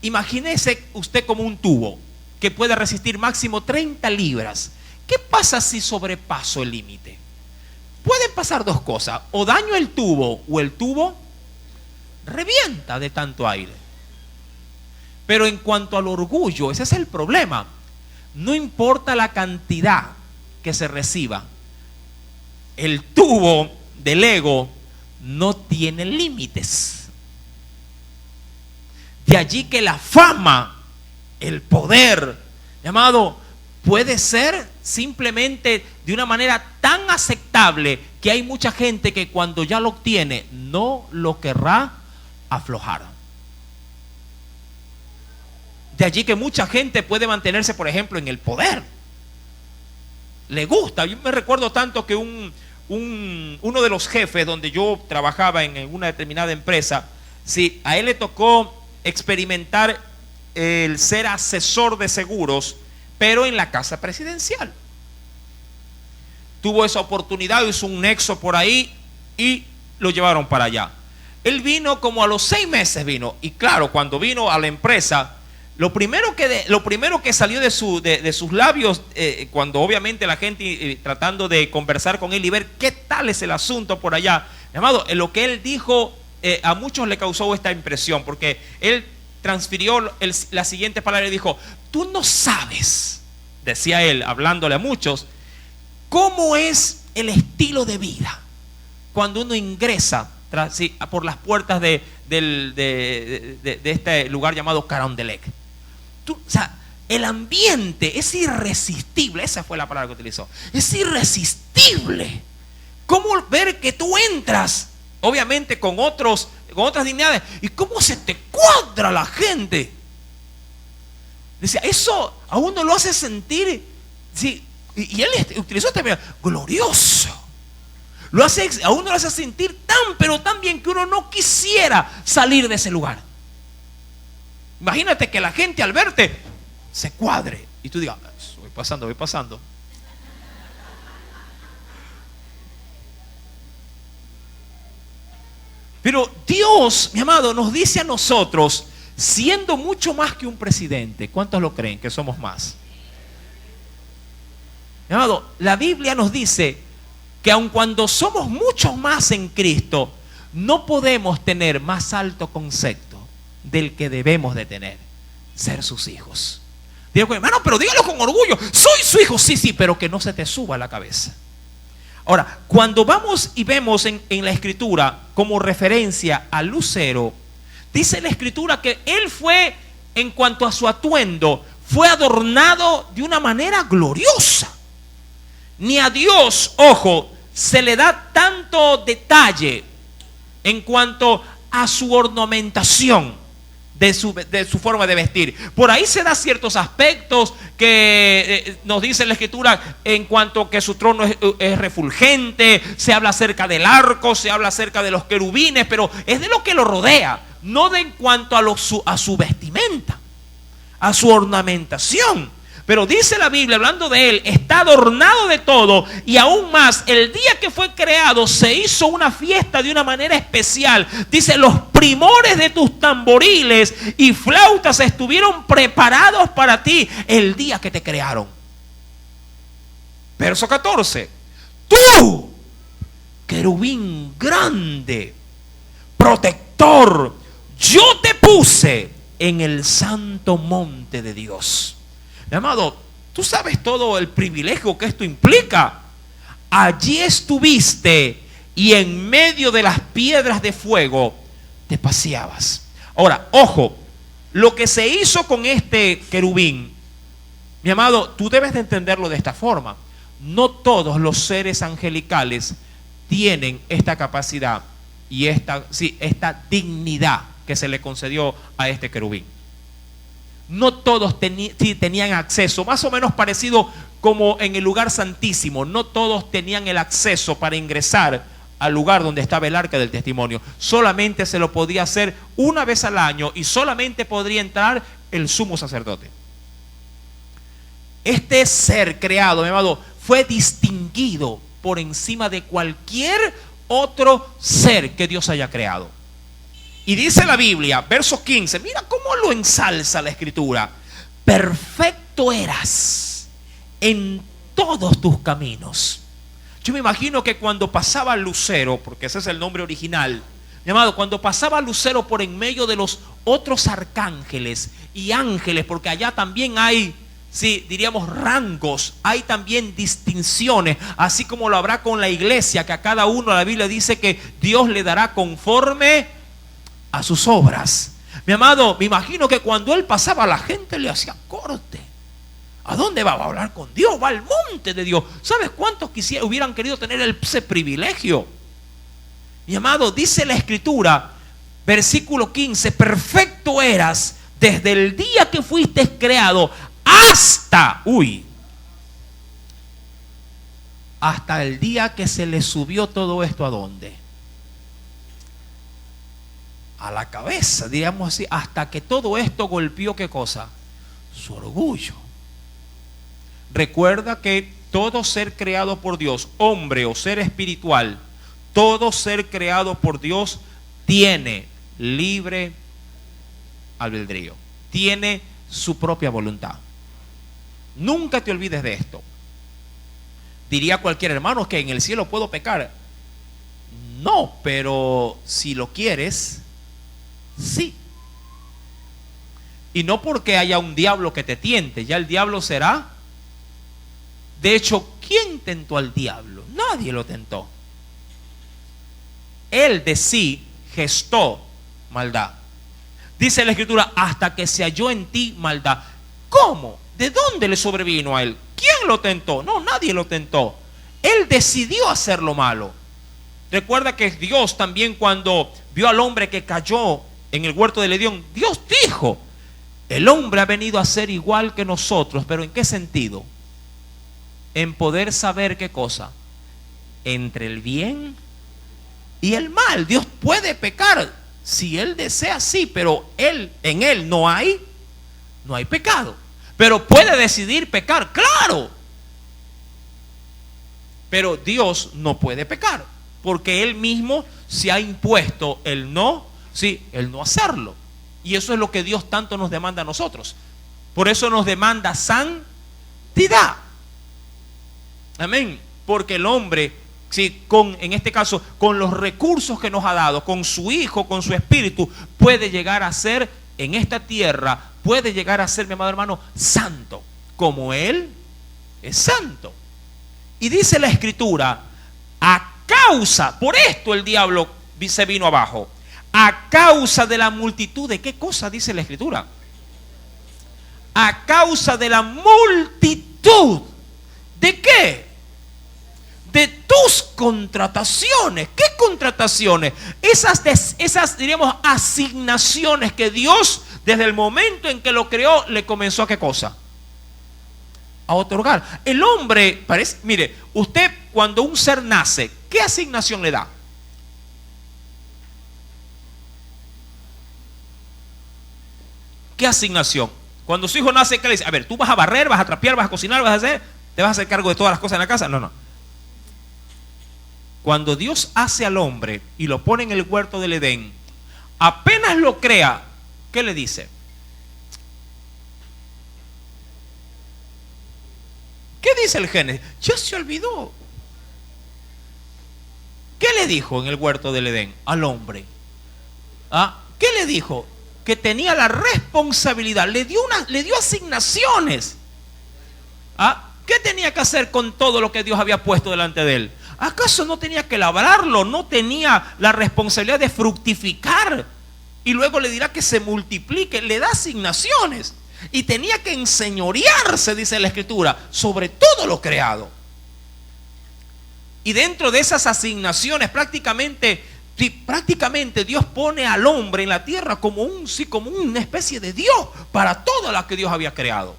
imagínese usted como un tubo que puede resistir máximo 30 libras. ¿Qué pasa si sobrepaso el límite? Pueden pasar dos cosas: o daño el tubo o el tubo revienta de tanto aire. Pero en cuanto al orgullo, ese es el problema. No importa la cantidad que se reciba, el tubo del ego no tiene límites. De allí que la fama, el poder, llamado, puede ser simplemente de una manera tan aceptable que hay mucha gente que cuando ya lo obtiene no lo querrá aflojar. De allí que mucha gente puede mantenerse, por ejemplo, en el poder. Le gusta. Yo me recuerdo tanto que uno de los jefes donde yo trabajaba en una determinada empresa, sí, a él le tocó experimentar el ser asesor de seguros, pero en la casa presidencial. Tuvo esa oportunidad, hizo un nexo por ahí y lo llevaron para allá. Él vino como a los 6 meses vino, y claro, cuando vino a la empresa, lo primero que salió de sus labios, cuando obviamente la gente tratando de conversar con él y ver qué tal es el asunto por allá, amado, lo que él dijo a muchos le causó esta impresión, porque él transfirió la siguiente palabra y dijo: tú no sabes, decía él hablándole a muchos, cómo es el estilo de vida cuando uno ingresa por las puertas de este lugar llamado Carondelet. O sea, el ambiente es irresistible. Esa fue la palabra que utilizó. Es irresistible. ¿Cómo ver que tú entras, obviamente con otras dignidades, y cómo se te cuadra la gente? Decía, eso a uno lo hace sentir, sí, y él utilizó este glorioso. A uno lo hace sentir pero tan bien que uno no quisiera salir de ese lugar. Imagínate que la gente al verte se cuadre y tú digas, voy pasando. Pero Dios, mi amado, nos dice a nosotros, siendo mucho más que un presidente. ¿Cuántos lo creen que somos más? Mi amado, la Biblia nos dice que aun cuando somos mucho más en Cristo, no podemos tener más alto concepto del que debemos de tener: ser sus hijos. Digo, hermano, pero dígalo con orgullo: soy su hijo. Sí, pero que no se te suba a la cabeza. Ahora, cuando vamos y vemos en la escritura como referencia a Lucero, dice la escritura que él fue, en cuanto a su atuendo, fue adornado de una manera gloriosa. Ni a Dios, ojo, se le da tanto detalle en cuanto a su ornamentación de su forma de vestir. Por ahí se da ciertos aspectos que nos dice la Escritura en cuanto que su trono es refulgente, se habla acerca del arco, se habla acerca de los querubines, pero es de lo que lo rodea, no de en cuanto a su vestimenta, a su ornamentación. Pero dice la Biblia, hablando de él, está adornado de todo, y aún más, el día que fue creado se hizo una fiesta de una manera especial. Dice, los primores de tus tamboriles y flautas estuvieron preparados para ti el día que te crearon. Verso 14. Tú, querubín grande, protector, yo te puse en el santo monte de Dios. Mi amado, tú sabes todo el privilegio que esto implica. Allí estuviste y en medio de las piedras de fuego te paseabas. Ahora, ojo, lo que se hizo con este querubín, mi amado, tú debes de entenderlo de esta forma. No todos los seres angelicales tienen esta capacidad y esta dignidad que se le concedió a este querubín. No todos tenían acceso, más o menos parecido como en el lugar santísimo. No todos tenían el acceso para ingresar al lugar donde estaba el arca del testimonio. Solamente se lo podía hacer una vez al año y solamente podría entrar el sumo sacerdote. Este ser creado, mi amado, fue distinguido por encima de cualquier otro ser que Dios haya creado. Y dice la Biblia, verso 15, mira cómo lo ensalza la Escritura. Perfecto eras en todos tus caminos. Yo me imagino que cuando pasaba Lucero, porque ese es el nombre original, mi amado, cuando pasaba Lucero por en medio de los otros arcángeles y ángeles, porque allá también hay, sí, diríamos rangos, hay también distinciones, así como lo habrá con la iglesia, que a cada uno la Biblia dice que Dios le dará conforme a sus obras. Mi amado, me imagino que cuando él pasaba, la gente le hacía corte. ¿A dónde va? Va a hablar con Dios, va al monte de Dios. ¿Sabes cuántos hubieran querido tener ese privilegio? Mi amado, dice la Escritura, versículo 15, perfecto eras desde el día que fuiste creado hasta el día que se le subió todo esto. ¿A dónde? A la cabeza, digamos así, hasta que todo esto golpeó, ¿qué cosa? Su orgullo. Recuerda que todo ser creado por Dios, hombre o ser espiritual, todo ser creado por Dios tiene libre albedrío, tiene su propia voluntad. Nunca te olvides de esto. Diría cualquier hermano que en el cielo puedo pecar. No, pero si lo quieres, sí. Y no porque haya un diablo que te tiente, ya el diablo será. De hecho, ¿quién tentó al diablo? Nadie lo tentó. Él de sí gestó maldad. Dice la Escritura, hasta que se halló en ti maldad. ¿Cómo? ¿De dónde le sobrevino a él? ¿Quién lo tentó? No, nadie lo tentó. Él decidió hacer lo malo. Recuerda que Dios también, cuando vio al hombre que cayó en el huerto del Edén, Dios dijo, el hombre ha venido a ser igual que nosotros. ¿Pero en qué sentido? En poder saber qué cosa, entre el bien y el mal. Dios puede pecar si Él desea, sí, pero en Él no hay pecado. Pero puede decidir pecar, claro. Pero Dios no puede pecar, porque Él mismo se ha impuesto el no hacerlo. Y eso es lo que Dios tanto nos demanda a nosotros. Por eso nos demanda santidad. Amén. Porque el hombre, sí, en este caso, con los recursos que nos ha dado, con su Hijo, con su Espíritu, puede llegar a ser en esta tierra, puede llegar a ser, mi amado hermano, santo, como Él es santo. Y dice la Escritura, por esto el diablo se vino abajo, a causa de la multitud de, ¿qué cosa dice la Escritura? A causa de la multitud, ¿de qué? De tus contrataciones. ¿Qué contrataciones? Esas diríamos asignaciones que Dios desde el momento en que lo creó, le comenzó a ¿qué cosa? A otorgar. El hombre, parece, mire, usted cuando un ser nace, ¿qué asignación le da? ¿Qué asignación? Cuando su hijo nace, ¿qué le dice? A ver, tú vas a barrer, vas a trapear, vas a cocinar, vas a hacer, te vas a hacer cargo de todas las cosas en la casa. No, no. Cuando Dios hace al hombre y lo pone en el huerto del Edén, apenas lo crea, ¿qué le dice? ¿Qué dice el Génesis? Ya se olvidó. ¿Qué le dijo en el huerto del Edén al hombre? ¿Ah? ¿Qué le dijo? Que tenía la responsabilidad, le dio asignaciones. ¿Ah? ¿Qué tenía que hacer con todo lo que Dios había puesto delante de él? ¿Acaso no tenía que labrarlo? ¿No tenía la responsabilidad de fructificar? Y luego le dirá que se multiplique, le da asignaciones. Y tenía que enseñorearse, dice la Escritura, sobre todo lo creado. Y dentro de esas asignaciones prácticamente Dios pone al hombre en la tierra como una especie de Dios para todo lo que Dios había creado.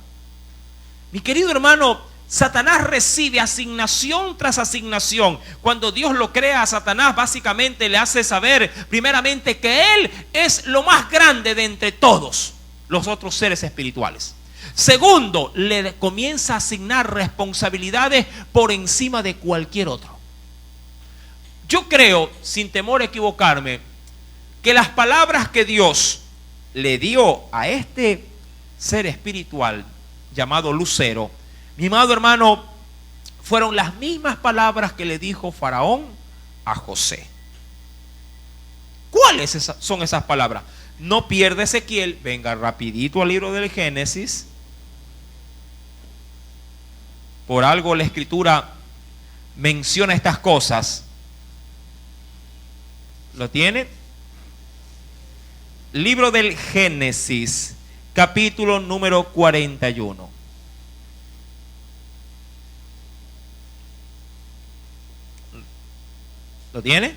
Mi querido hermano, Satanás recibe asignación tras asignación. Cuando Dios lo crea a Satanás, básicamente le hace saber primeramente que él es lo más grande de entre todos los otros seres espirituales. Segundo, le comienza a asignar responsabilidades por encima de cualquier otro. Yo creo, sin temor a equivocarme, que las palabras que Dios le dio a este ser espiritual llamado Lucero, mi amado hermano, fueron las mismas palabras que le dijo Faraón a José. ¿Cuáles son esas palabras? No pierda Ezequiel, venga rapidito al libro del Génesis. Por algo la Escritura menciona estas cosas. ¿Lo tiene? Libro del Génesis, capítulo número 41. ¿Lo tiene?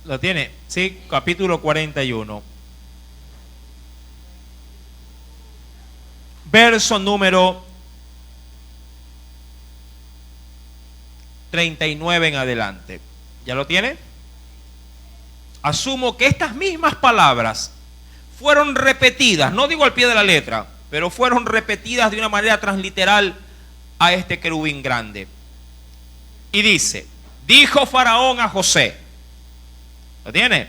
¿Lo tiene? Sí, capítulo 41. Verso número 39 en adelante. ¿Ya lo tiene? Asumo que estas mismas palabras fueron repetidas, no digo al pie de la letra, pero fueron repetidas de una manera transliteral a este querubín grande. Y dice: dijo Faraón a José. ¿Lo tiene?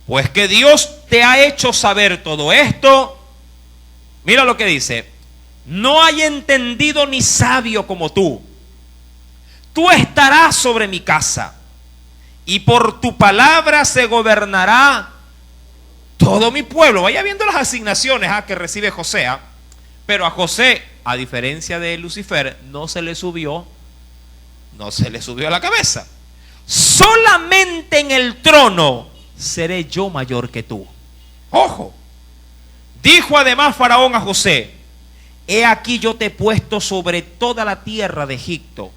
Pues que Dios te ha hecho saber todo esto. Mira lo que dice: no hay entendido ni sabio como tú. Tú estarás sobre mi casa, y por tu palabra se gobernará todo mi pueblo. Vaya viendo las asignaciones que recibe José. Pero a José, a diferencia de Lucifer, no se le subió a la cabeza. Solamente en el trono seré yo mayor que tú. Ojo. Dijo además Faraón a José: he aquí yo te he puesto sobre toda la tierra de Egipto.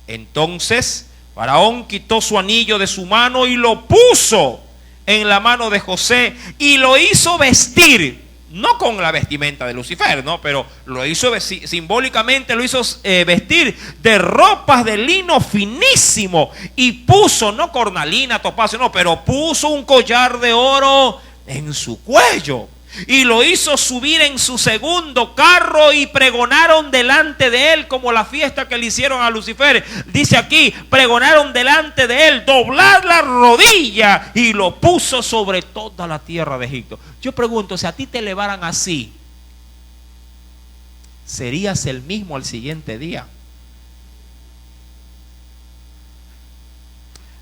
Entonces Faraón quitó su anillo de su mano y lo puso en la mano de José y lo hizo vestir. No con la vestimenta de Lucifer, no, pero lo hizo simbólicamente, lo hizo vestir de ropas de lino finísimo. Y puso, no cornalina, topacio, no, pero puso un collar de oro en su cuello. Y lo hizo subir en su segundo carro y pregonaron delante de él, como la fiesta que le hicieron a Lucifer. Dice aquí, pregonaron delante de él, doblar la rodilla, y lo puso sobre toda la tierra de Egipto. Yo pregunto, si a ti te elevaran así, ¿serías el mismo al siguiente día?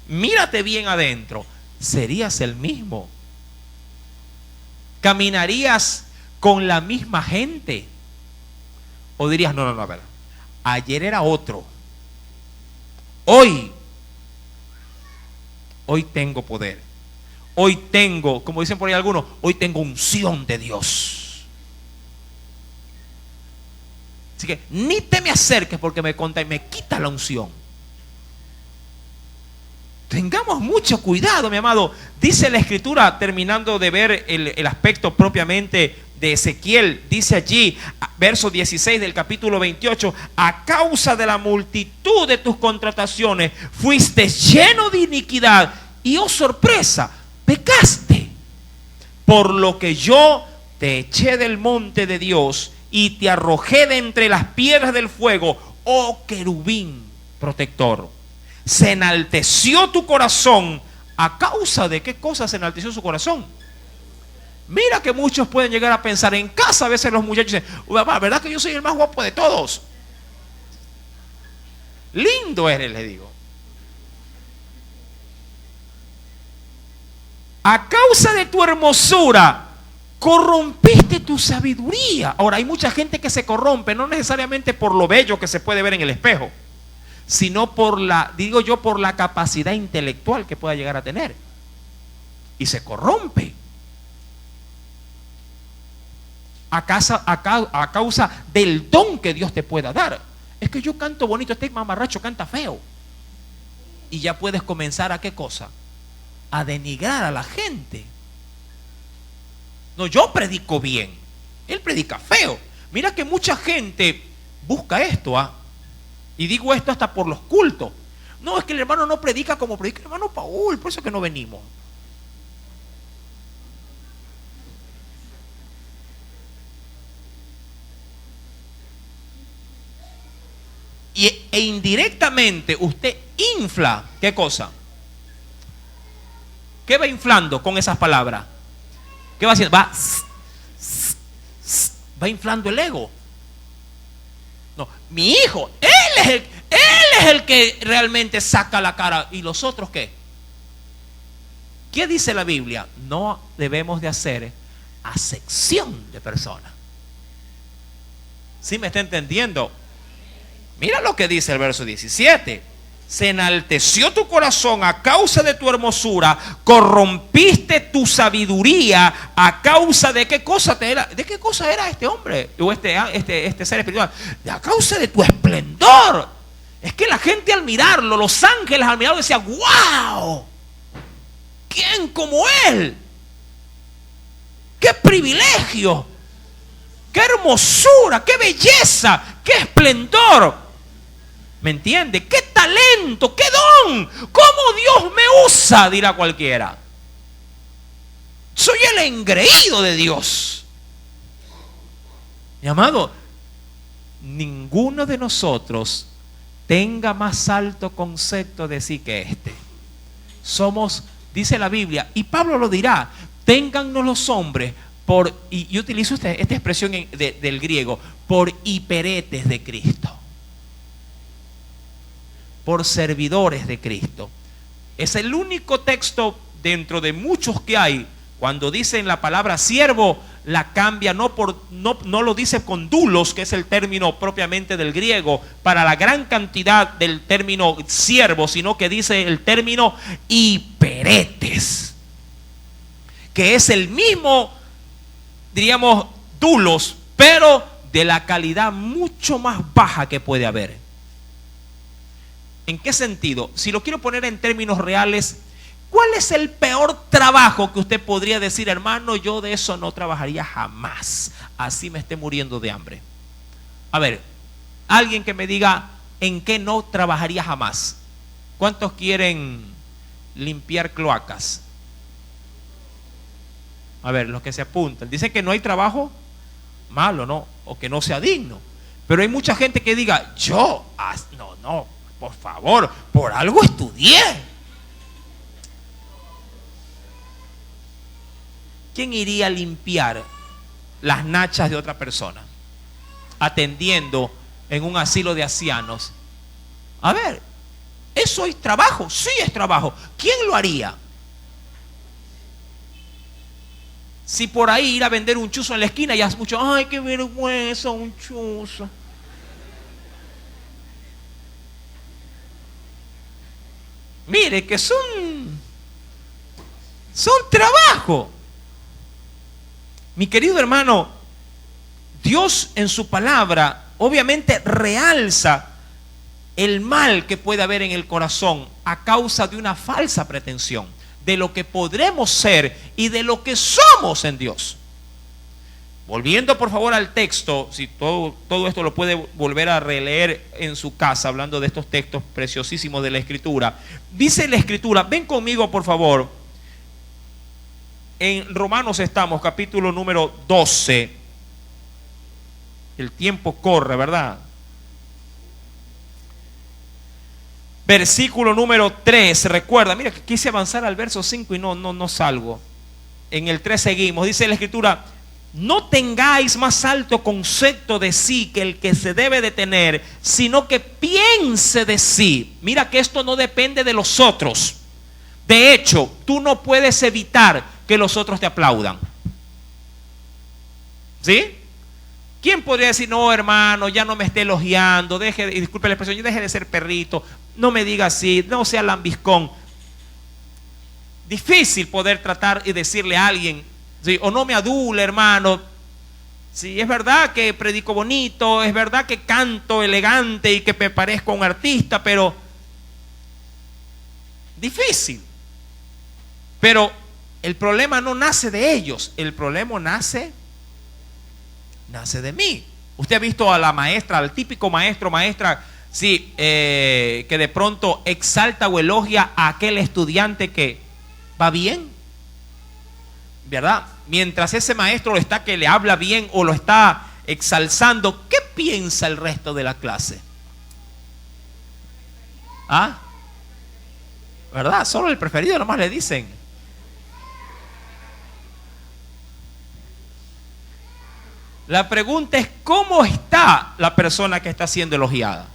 Mírate bien adentro, ¿serías el mismo? ¿Caminarías con la misma gente? ¿O dirías, no, a ver, ayer era otro, hoy tengo poder, hoy tengo, como dicen por ahí algunos, hoy tengo unción de Dios? Así que ni te me acerques porque me quita la unción. Tengamos mucho cuidado, mi amado. Dice la Escritura, terminando de ver el aspecto propiamente de Ezequiel, dice allí, verso 16 del capítulo 28, a causa de la multitud de tus contrataciones, fuiste lleno de iniquidad y, oh sorpresa, pecaste. Por lo que yo te eché del monte de Dios y te arrojé de entre las piedras del fuego, oh querubín protector. Se enalteció tu corazón. ¿A causa de qué cosa se enalteció su corazón? Mira que muchos pueden llegar a pensar en casa. A veces los muchachos dicen: mamá, ¿verdad que yo soy el más guapo de todos? Lindo eres, le digo. A causa de tu hermosura corrompiste tu sabiduría. Ahora, hay mucha gente que se corrompe, no necesariamente por lo bello que se puede ver en el espejo, sino por por la capacidad intelectual que pueda llegar a tener. Y se corrompe a causa del don que Dios te pueda dar. Es que yo canto bonito, este mamarracho canta feo. Y ya puedes comenzar a ¿qué cosa? A denigrar a la gente. No, yo predico bien, él predica feo. Mira que mucha gente busca esto, y digo esto hasta por los cultos. No, es que el hermano no predica como predica el hermano Paul, por eso es que no venimos. E indirectamente usted infla, ¿qué cosa? ¿Qué va inflando con esas palabras? ¿Qué va haciendo? Va inflando el ego. No, mi hijo, él es el que realmente saca la cara. ¿Y los otros qué? ¿Qué dice la Biblia? No debemos de hacer acepción de personas. ¿Sí me está entendiendo? Mira lo que dice el verso 17. Se enalteció tu corazón a causa de tu hermosura, corrompiste tu sabiduría a causa de qué cosa ¿de qué cosa era este hombre? O este ser espiritual. A causa de tu esplendor. Es que la gente al mirarlo, los ángeles al mirarlo decían: ¡wow! ¿Quién como él? ¡Qué privilegio! ¡Qué hermosura! ¡Qué belleza! ¡Qué esplendor! ¿Me entiende? ¡Qué talento! ¡Qué don! ¿Cómo Dios me usa? Dirá cualquiera. Soy el engreído de Dios. Mi amado, ninguno de nosotros tenga más alto concepto de sí que este. Somos, dice la Biblia, y Pablo lo dirá: téngannos los hombres y yo utilizo esta expresión del griego, por hiperetes de Cristo, por servidores de Cristo. Es el único texto dentro de muchos que hay. Cuando dicen la palabra siervo, la cambia, no lo dice con doulos, que es el término propiamente del griego, para la gran cantidad del término siervo, sino que dice el término hiperetes, que es el mismo, diríamos, doulos, pero de la calidad mucho más baja que puede haber. ¿En qué sentido? Si lo quiero poner en términos reales, ¿cuál es el peor trabajo que usted podría decir: hermano, yo de eso no trabajaría jamás, así me esté muriendo de hambre? A ver, alguien que me diga en qué no trabajaría jamás. ¿Cuántos quieren limpiar cloacas? A ver, los que se apuntan. Dicen que no hay trabajo malo, ¿no? O que no sea digno. Pero hay mucha gente que diga: no, por favor, por algo estudié. ¿Quién iría a limpiar las nachas de otra persona atendiendo en un asilo de ancianos? A ver, ¿eso es trabajo? Sí, es trabajo. ¿Quién lo haría? Si por ahí ir a vender un chuzo en la esquina, ya es mucho: ay, qué vergüenza, un chuzo. Mire que son trabajo. Mi querido hermano, Dios en su palabra obviamente realza el mal que puede haber en el corazón a causa de una falsa pretensión de lo que podremos ser y de lo que somos en Dios. Volviendo por favor al texto, si todo esto lo puede volver a releer en su casa, hablando de estos textos preciosísimos de la Escritura. Dice la Escritura, ven conmigo por favor, en Romanos estamos, capítulo número 12. El tiempo corre, ¿verdad? Versículo número 3, recuerda, mira que quise avanzar al verso 5 y no salgo. En el 3 seguimos, dice la Escritura: no tengáis más alto concepto de sí que el que se debe de tener, sino que piense de sí. Mira que esto no depende de los otros. De hecho, tú no puedes evitar que los otros te aplaudan. ¿Sí? ¿Quién podría decir, no hermano, ya no me esté elogiando, disculpe la expresión, deje de ser perrito, no me diga así, no sea lambiscón? Difícil poder tratar y decirle a alguien, ¿sí? O no me adule, hermano. Sí, es verdad que predico bonito, es verdad que canto elegante y que me parezco a un artista, pero difícil. Pero el problema no nace de ellos, el problema nace de mí. Usted ha visto a la maestra, al típico maestro, maestra, sí, que de pronto exalta o elogia a aquel estudiante que va bien, ¿verdad? Mientras ese maestro está que le habla bien o lo está exalzando, ¿qué piensa el resto de la clase? ¿Ah? ¿Verdad? Solo el preferido nomás le dicen. La pregunta es, ¿cómo está la persona que está siendo elogiada?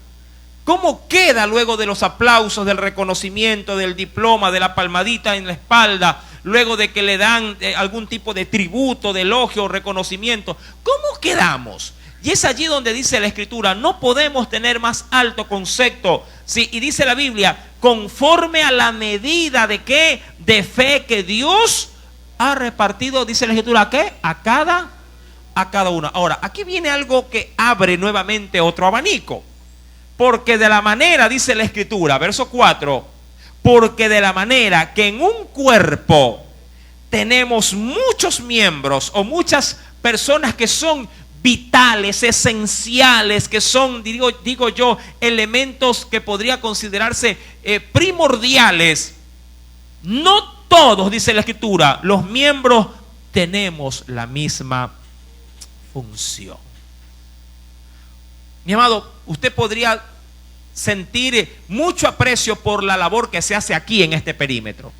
¿Cómo queda luego de los aplausos, del reconocimiento, del diploma, de la palmadita en la espalda, luego de que le dan algún tipo de tributo, de elogio o reconocimiento? ¿Cómo quedamos? Y es allí donde dice la Escritura, no podemos tener más alto concepto. Sí, y dice la Biblia, conforme a la medida de ¿qué? De fe que Dios ha repartido, dice la Escritura, ¿a qué? A cada uno. Ahora, aquí viene algo que abre nuevamente otro abanico. Porque de la manera, dice la Escritura, verso 4, porque de la manera que en un cuerpo tenemos muchos miembros o muchas personas que son vitales, esenciales, que son, digo yo, elementos que podría considerarse primordiales, no todos, dice la Escritura, los miembros tenemos la misma función. Mi amado, usted podría sentir mucho aprecio por la labor que se hace aquí en este perímetro,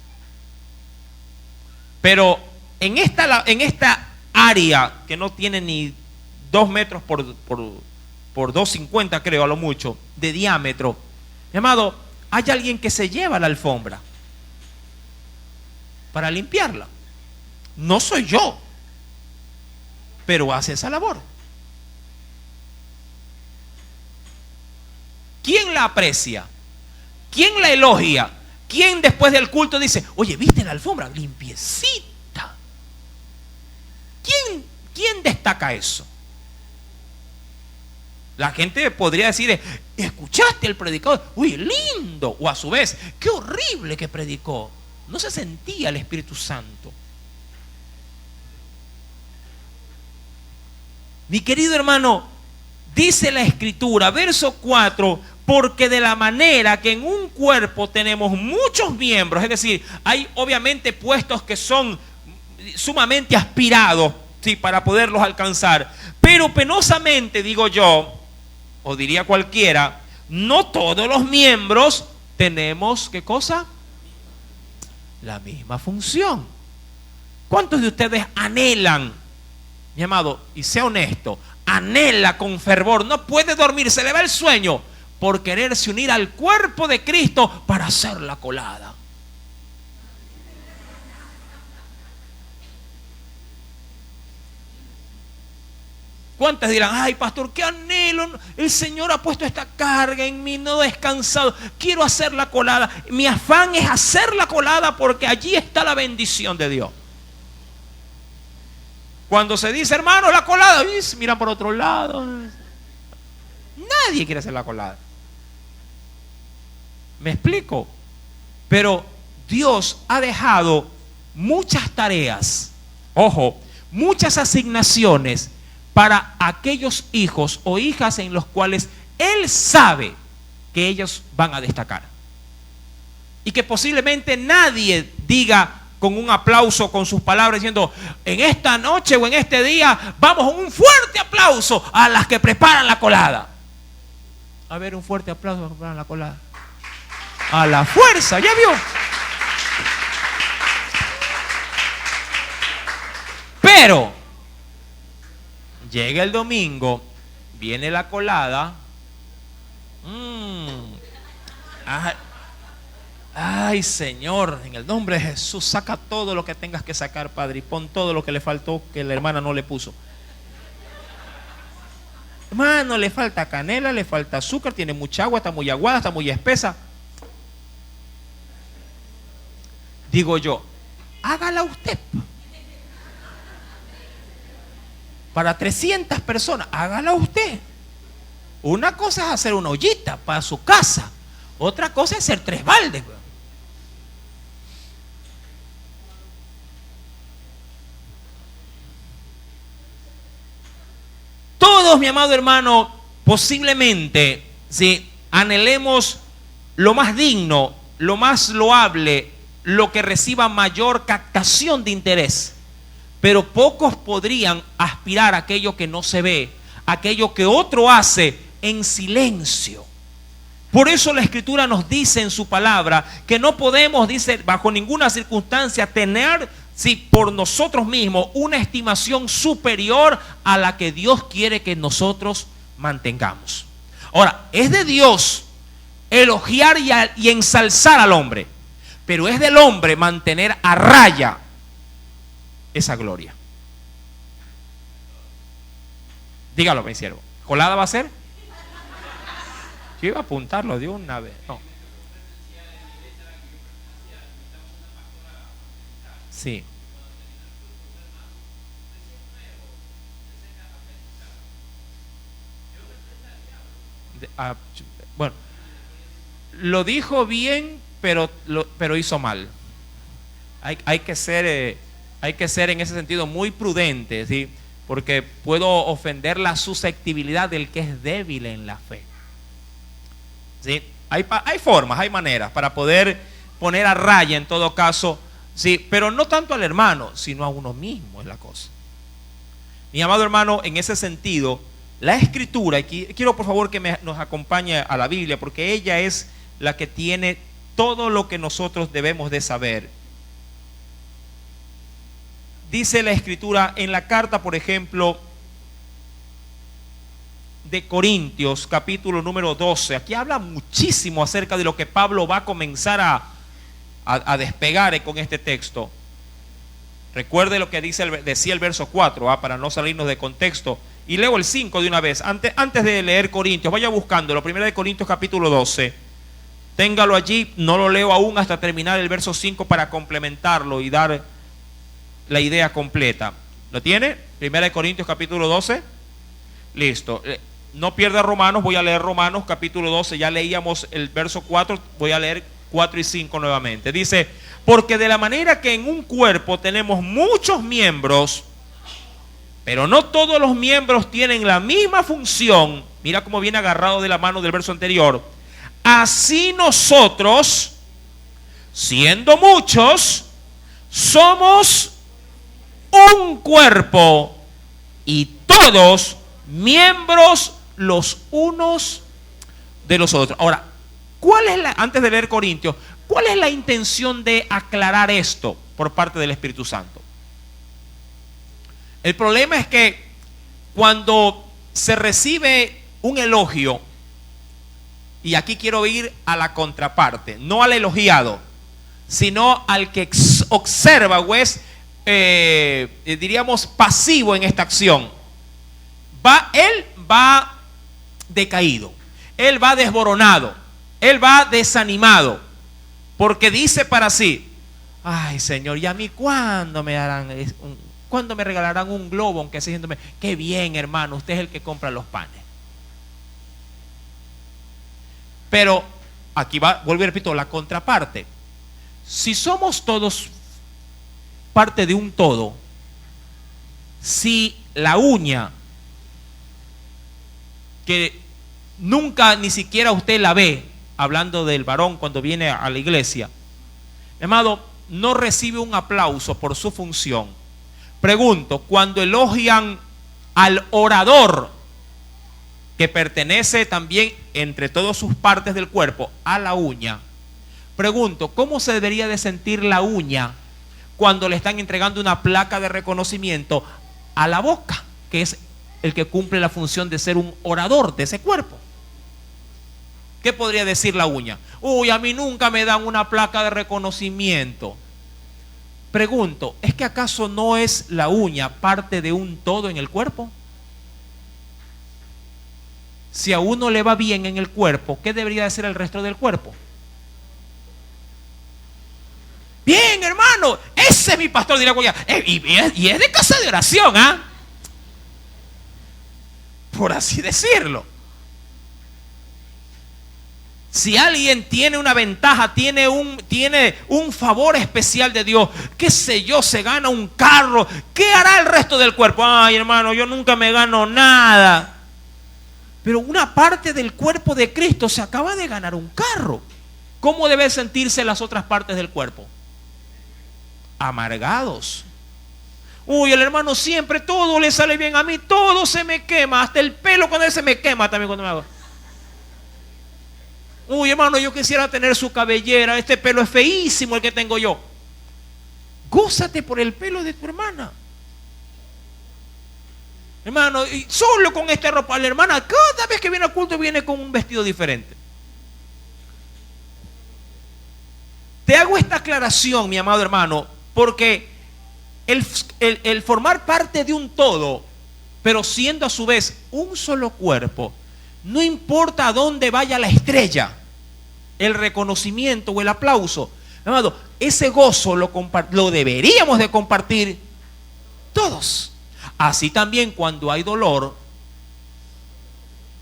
pero en esta área que no tiene ni 2 metros por 2,50 creo a lo mucho de diámetro, mi amado, hay alguien que se lleva la alfombra para limpiarla. No soy yo, pero hace esa labor. ¿Quién la aprecia? ¿Quién la elogia? ¿Quién después del culto dice, oye, ¿viste la alfombra? Limpiecita. ¿Quién destaca eso? La gente podría decir, ¿escuchaste el predicador? Uy, lindo. O a su vez, qué horrible que predicó. No se sentía el Espíritu Santo. Mi querido hermano, dice la Escritura, verso 4, porque de la manera que en un cuerpo tenemos muchos miembros, es decir, hay obviamente puestos que son sumamente aspirados, sí, para poderlos alcanzar, pero penosamente, digo yo, o diría cualquiera, no todos los miembros tenemos, ¿qué cosa? La misma función. ¿Cuántos de ustedes anhelan, mi amado, y sea honesto, anhela con fervor, no puede dormir, se le va el sueño por quererse unir al cuerpo de Cristo para hacer la colada? ¿Cuántas dirán, ay pastor, qué anhelo, el Señor ha puesto esta carga en mí, no he descansado, quiero hacer la colada? Mi afán es hacer la colada porque allí está la bendición de Dios. Cuando se dice, hermano, la colada, miran por otro lado. Nadie quiere hacer la colada. ¿Me explico? Pero Dios ha dejado muchas tareas, ojo, muchas asignaciones para aquellos hijos o hijas en los cuales Él sabe que ellos van a destacar. Y que posiblemente nadie diga con un aplauso, con sus palabras, diciendo: en esta noche o en este día vamos, un fuerte aplauso a las que preparan la colada. A ver, un fuerte aplauso a las que preparan la colada. A la fuerza, ¿ya vio? Pero llega el domingo, viene la colada. Ay, Señor, en el nombre de Jesús, saca todo lo que tengas que sacar, Padre, y pon todo lo que le faltó que la hermana no le puso. Hermano, le falta canela, le falta azúcar, tiene mucha agua, está muy aguada, está muy espesa. Digo yo, hágala usted. Para 300 personas, hágala usted. Una cosa es hacer una ollita para su casa, otra cosa es hacer 3 baldes. Todos, mi amado hermano, posiblemente, si anhelemos lo más digno, lo más loable, lo que reciba mayor captación de interés, pero pocos podrían aspirar a aquello que no se ve, aquello que otro hace en silencio. Por eso la Escritura nos dice en su palabra que no podemos, dice, bajo ninguna circunstancia tener, si por nosotros mismos, una estimación superior a la que Dios quiere que nosotros mantengamos. Ahora, es de Dios elogiar y ensalzar al hombre, pero es del hombre mantener a raya esa gloria. Dígalo, mi siervo. ¿Colada va a ser? Yo iba a apuntarlo de una vez. No. Sí. Bueno, lo dijo bien, pero hizo mal. Hay que ser en ese sentido muy prudente, ¿sí? Porque puedo ofender la susceptibilidad del que es débil en la fe. ¿Sí? Hay formas, hay maneras para poder poner a raya en todo caso, ¿sí? Pero no tanto al hermano, sino a uno mismo es la cosa. Mi amado hermano, en ese sentido, la Escritura, y quiero por favor que nos acompañe a la Biblia, porque ella es la que tiene todo lo que nosotros debemos de saber. Dice la Escritura en la carta, por ejemplo, de Corintios, capítulo número 12. Aquí habla muchísimo acerca de lo que Pablo va a comenzar a despegar con este texto. Recuerde lo que decía el verso 4, para no salirnos de contexto. Y leo el 5 de una vez. Antes de leer Corintios, vaya buscándolo. 1 Corintios capítulo 12. Téngalo allí. No lo leo aún hasta terminar el verso 5 para complementarlo y dar la idea completa. ¿Lo tiene? 1 Corintios capítulo 12. Listo. No pierda Romanos. Voy a leer Romanos capítulo 12. Ya leíamos el verso 4. Voy a leer 4 y 5 nuevamente. Dice: porque de la manera que en un cuerpo tenemos muchos miembros, pero no todos los miembros tienen la misma función. Mira cómo viene agarrado de la mano del verso anterior. Así nosotros, siendo muchos, somos un cuerpo y todos miembros los unos de los otros. Ahora, antes de leer Corintios, ¿cuál es la intención de aclarar esto por parte del Espíritu Santo? El problema es que cuando se recibe un elogio, y aquí quiero ir a la contraparte, no al elogiado, sino al que observa o es, diríamos, pasivo en esta acción, él va decaído, él va desboronado, él va desanimado, porque dice para sí: ay, Señor, ¿y a mí cuándo me darán ¿cuándo me regalarán un globo? Aunque sea diciéndome: qué bien, hermano, usted es el que compra los panes. Pero aquí va, vuelvo y repito, la contraparte. Si somos todos parte de un todo, si la uña, que nunca ni siquiera usted la ve, hablando del varón cuando viene a la iglesia, mi amado, no recibe un aplauso por su función. Pregunto, cuando elogian al orador, que pertenece también entre todas sus partes del cuerpo a la uña, pregunto, ¿cómo se debería de sentir la uña cuando le están entregando una placa de reconocimiento a la boca, que es el que cumple la función de ser un orador de ese cuerpo? ¿Qué podría decir la uña? Uy, a mí nunca me dan una placa de reconocimiento. Pregunto, ¿es que acaso no es la uña parte de un todo en el cuerpo? Si a uno le va bien en el cuerpo, ¿qué debería de ser el resto del cuerpo? Bien, hermano, ese es mi pastor, dirá cualquiera. Y es de casa de oración, ¿ah? Por así decirlo. Si alguien tiene una ventaja, tiene un favor especial de Dios, qué sé yo, se gana un carro, ¿qué hará el resto del cuerpo? Ay, hermano, yo nunca me gano nada. Pero una parte del cuerpo de Cristo se acaba de ganar un carro. ¿Cómo deben sentirse las otras partes del cuerpo? Amargados. Uy, el hermano siempre todo le sale bien, a mí todo se me quema, hasta el pelo cuando se me quema también cuando me hago. Uy, hermano, yo quisiera tener su cabellera, este pelo es feísimo el que tengo yo. Gózate por el pelo de tu hermana. Hermano, y solo con esta ropa, la hermana cada vez que viene al culto viene con un vestido diferente. Te hago esta aclaración, mi amado hermano, porque el formar parte de un todo, pero siendo a su vez un solo cuerpo, no importa a dónde vaya la estrella, el reconocimiento o el aplauso, amado, ese gozo lo deberíamos de compartir todos. Así también cuando hay dolor,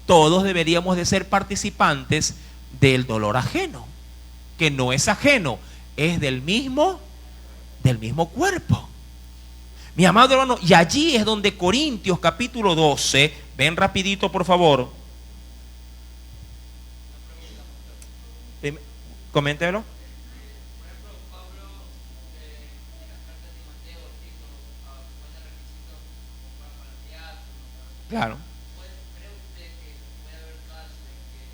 todos deberíamos de ser participantes del dolor ajeno, que no es ajeno, es del mismo cuerpo. Mi amado hermano, y allí es donde Corintios capítulo 12, ven rapidito por favor. Coméntelo. Claro. ¿Cree usted que puede haber casos en que,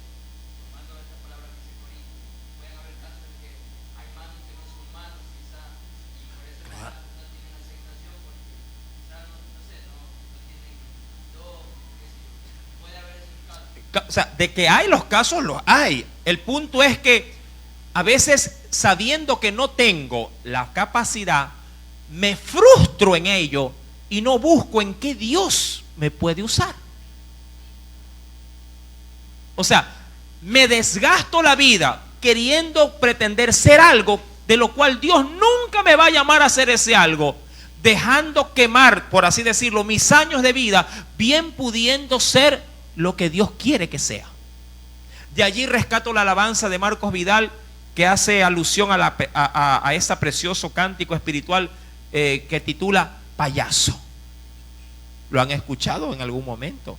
tomando esta palabra que dice Corinto, pueden haber casos en que hay manos que no son manos quizá, y por eso quizá no tienen aceptación porque quizá no sé, no tienen dos, qué sé yo. Puede haber esos casos. O sea, de que hay los casos, los hay. El punto es que a veces, sabiendo que no tengo la capacidad, me frustro en ello y no busco en qué Dios me puede usar. O sea, me desgasto la vida queriendo pretender ser algo de lo cual Dios nunca me va a llamar a ser ese algo, dejando quemar, por así decirlo, mis años de vida, bien pudiendo ser lo que Dios quiere que sea. De allí rescato la alabanza de Marcos Vidal, que hace alusión a ese precioso cántico espiritual que titula Payaso. ¿Lo han escuchado en algún momento?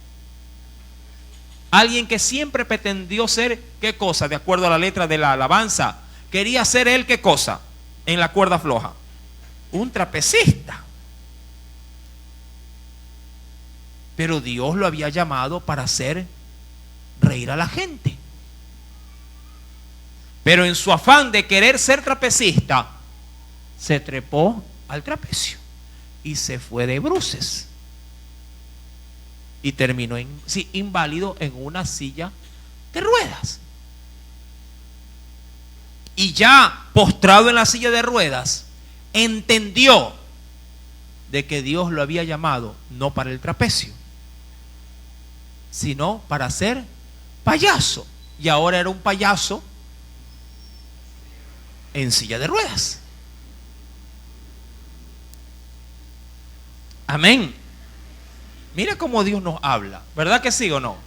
Alguien que siempre pretendió ser, ¿qué cosa? De acuerdo a la letra de la alabanza, quería ser él, ¿qué cosa? En la cuerda floja. Un trapecista. Pero Dios lo había llamado para hacer reír a la gente. Pero en su afán de querer ser trapecista, se trepó al trapecio y se fue de bruces. Y terminó inválido en una silla de ruedas. Y ya postrado en la silla de ruedas, entendió de que Dios lo había llamado no para el trapecio, sino para ser payaso. Y ahora era un payaso en silla de ruedas. Amén. Mira cómo Dios nos habla, ¿verdad que sí o no?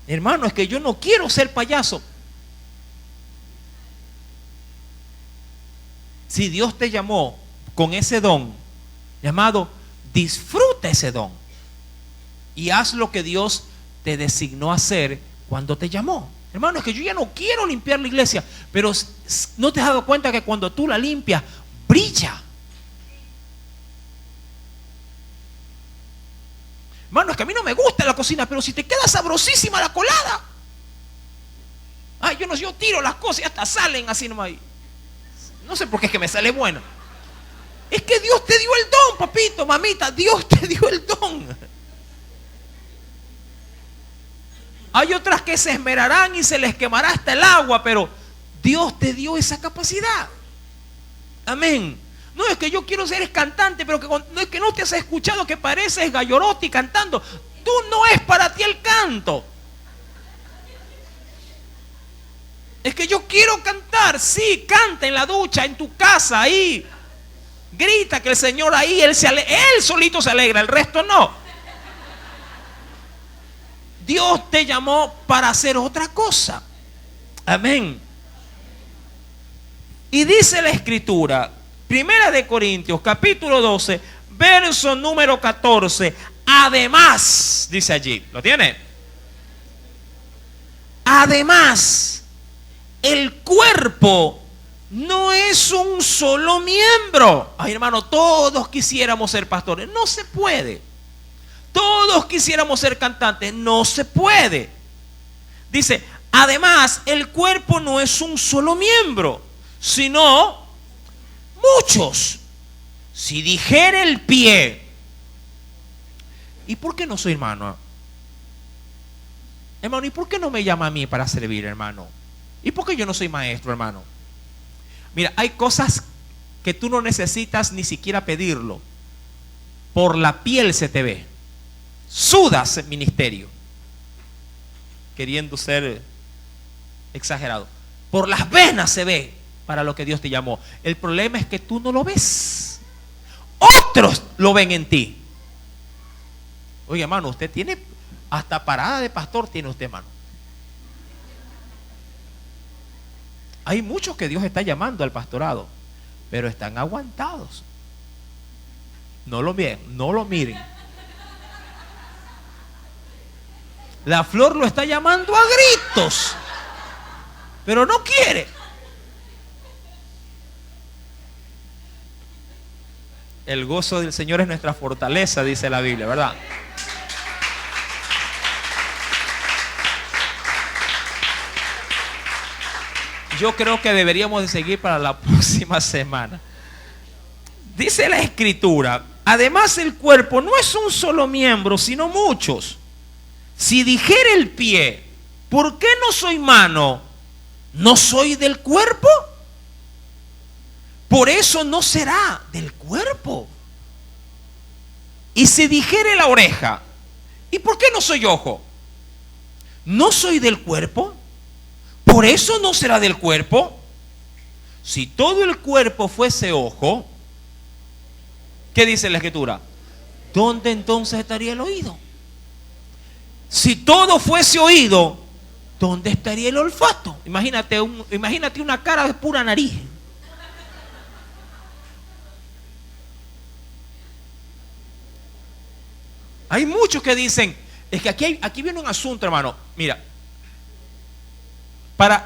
Hermano, es que yo no quiero ser payaso. Si Dios te llamó con ese don llamado, disfruta ese don y haz lo que Dios te designó hacer cuando te llamó. Hermano, es que yo ya no quiero limpiar la iglesia, pero ¿no te has dado cuenta que cuando tú la limpias, brilla? Hermano, es que a mí no me gusta la cocina, pero si te queda sabrosísima la colada. Ay, yo tiro las cosas y hasta salen así nomás. No sé por qué es que me sale bueno. Es que Dios te dio el don, papito, mamita. Dios te dio el don. Hay otras que se esmerarán y se les quemará hasta el agua, pero Dios te dio esa capacidad. Amén. No es que yo quiero ser cantante, pero no es que no te has escuchado que pareces Gallorotti cantando. Tú no es para ti el canto. Es que yo quiero cantar. Sí, canta en la ducha, en tu casa, ahí. Grita que el Señor ahí, Él solito se alegra, el resto no. Dios te llamó para hacer otra cosa. Amén. Y dice la Escritura, Primera de Corintios, capítulo 12, verso número 14. Además, dice allí, ¿lo tiene? Además, el cuerpo no es un solo miembro. Ay, hermano, todos quisiéramos ser pastores. No se puede. Todos quisiéramos ser cantantes. No se puede. Dice, además, el cuerpo no es un solo miembro, sino muchos. Si dijere el pie, ¿y por qué no soy hermano? Hermano, ¿y por qué no me llama a mí para servir, hermano? ¿Y por qué yo no soy maestro, hermano? Mira, hay cosas que tú no necesitas ni siquiera pedirlo. Por la piel se te ve. Sudas en ministerio, queriendo ser exagerado. Por las venas se ve para lo que Dios te llamó. El problema es que tú no lo ves. Otros lo ven en ti. Oye, hermano, usted tiene hasta parada de pastor, tiene usted, hermano. Hay muchos que Dios está llamando al pastorado, pero están aguantados. No lo miren. La flor lo está llamando a gritos, pero no quiere. El gozo del Señor es nuestra fortaleza, dice la Biblia, ¿verdad? Yo creo que deberíamos de seguir para la próxima semana. Dice la Escritura, además el cuerpo no es un solo miembro, sino muchos. Si dijere el pie, ¿por qué no soy mano? ¿No soy del cuerpo? Por eso no será del cuerpo. Y si dijere la oreja, ¿y por qué no soy ojo? ¿No soy del cuerpo? Por eso no será del cuerpo. Si todo el cuerpo fuese ojo, ¿qué dice la Escritura? ¿Dónde entonces estaría el oído? Si todo fuese oído, ¿dónde estaría el olfato? Imagínate una cara de pura nariz. Hay muchos que dicen, es que aquí viene un asunto, hermano. Mira,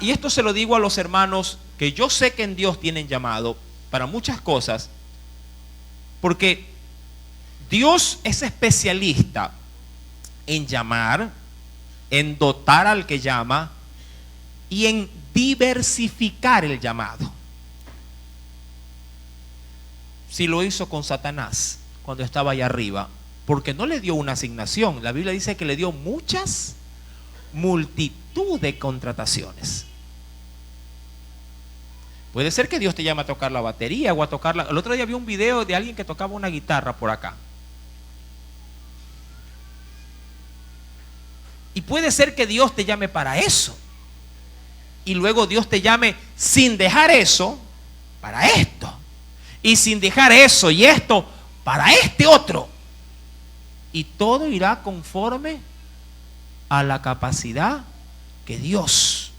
y esto se lo digo a los hermanos que yo sé que en Dios tienen llamado para muchas cosas, porque Dios es especialista en llamar, en dotar al que llama y en diversificar el llamado. Si lo hizo con Satanás cuando estaba allá arriba, porque no le dio una asignación. La Biblia dice que le dio multitud de contrataciones. Puede ser que Dios te llame a tocar la batería o a tocar el otro día vi un video de alguien que tocaba una guitarra por acá. Y puede ser que Dios te llame para eso. Y luego Dios te llame sin dejar eso para esto. Y sin dejar eso y esto para este otro. Y todo irá conforme a la capacidad que Dios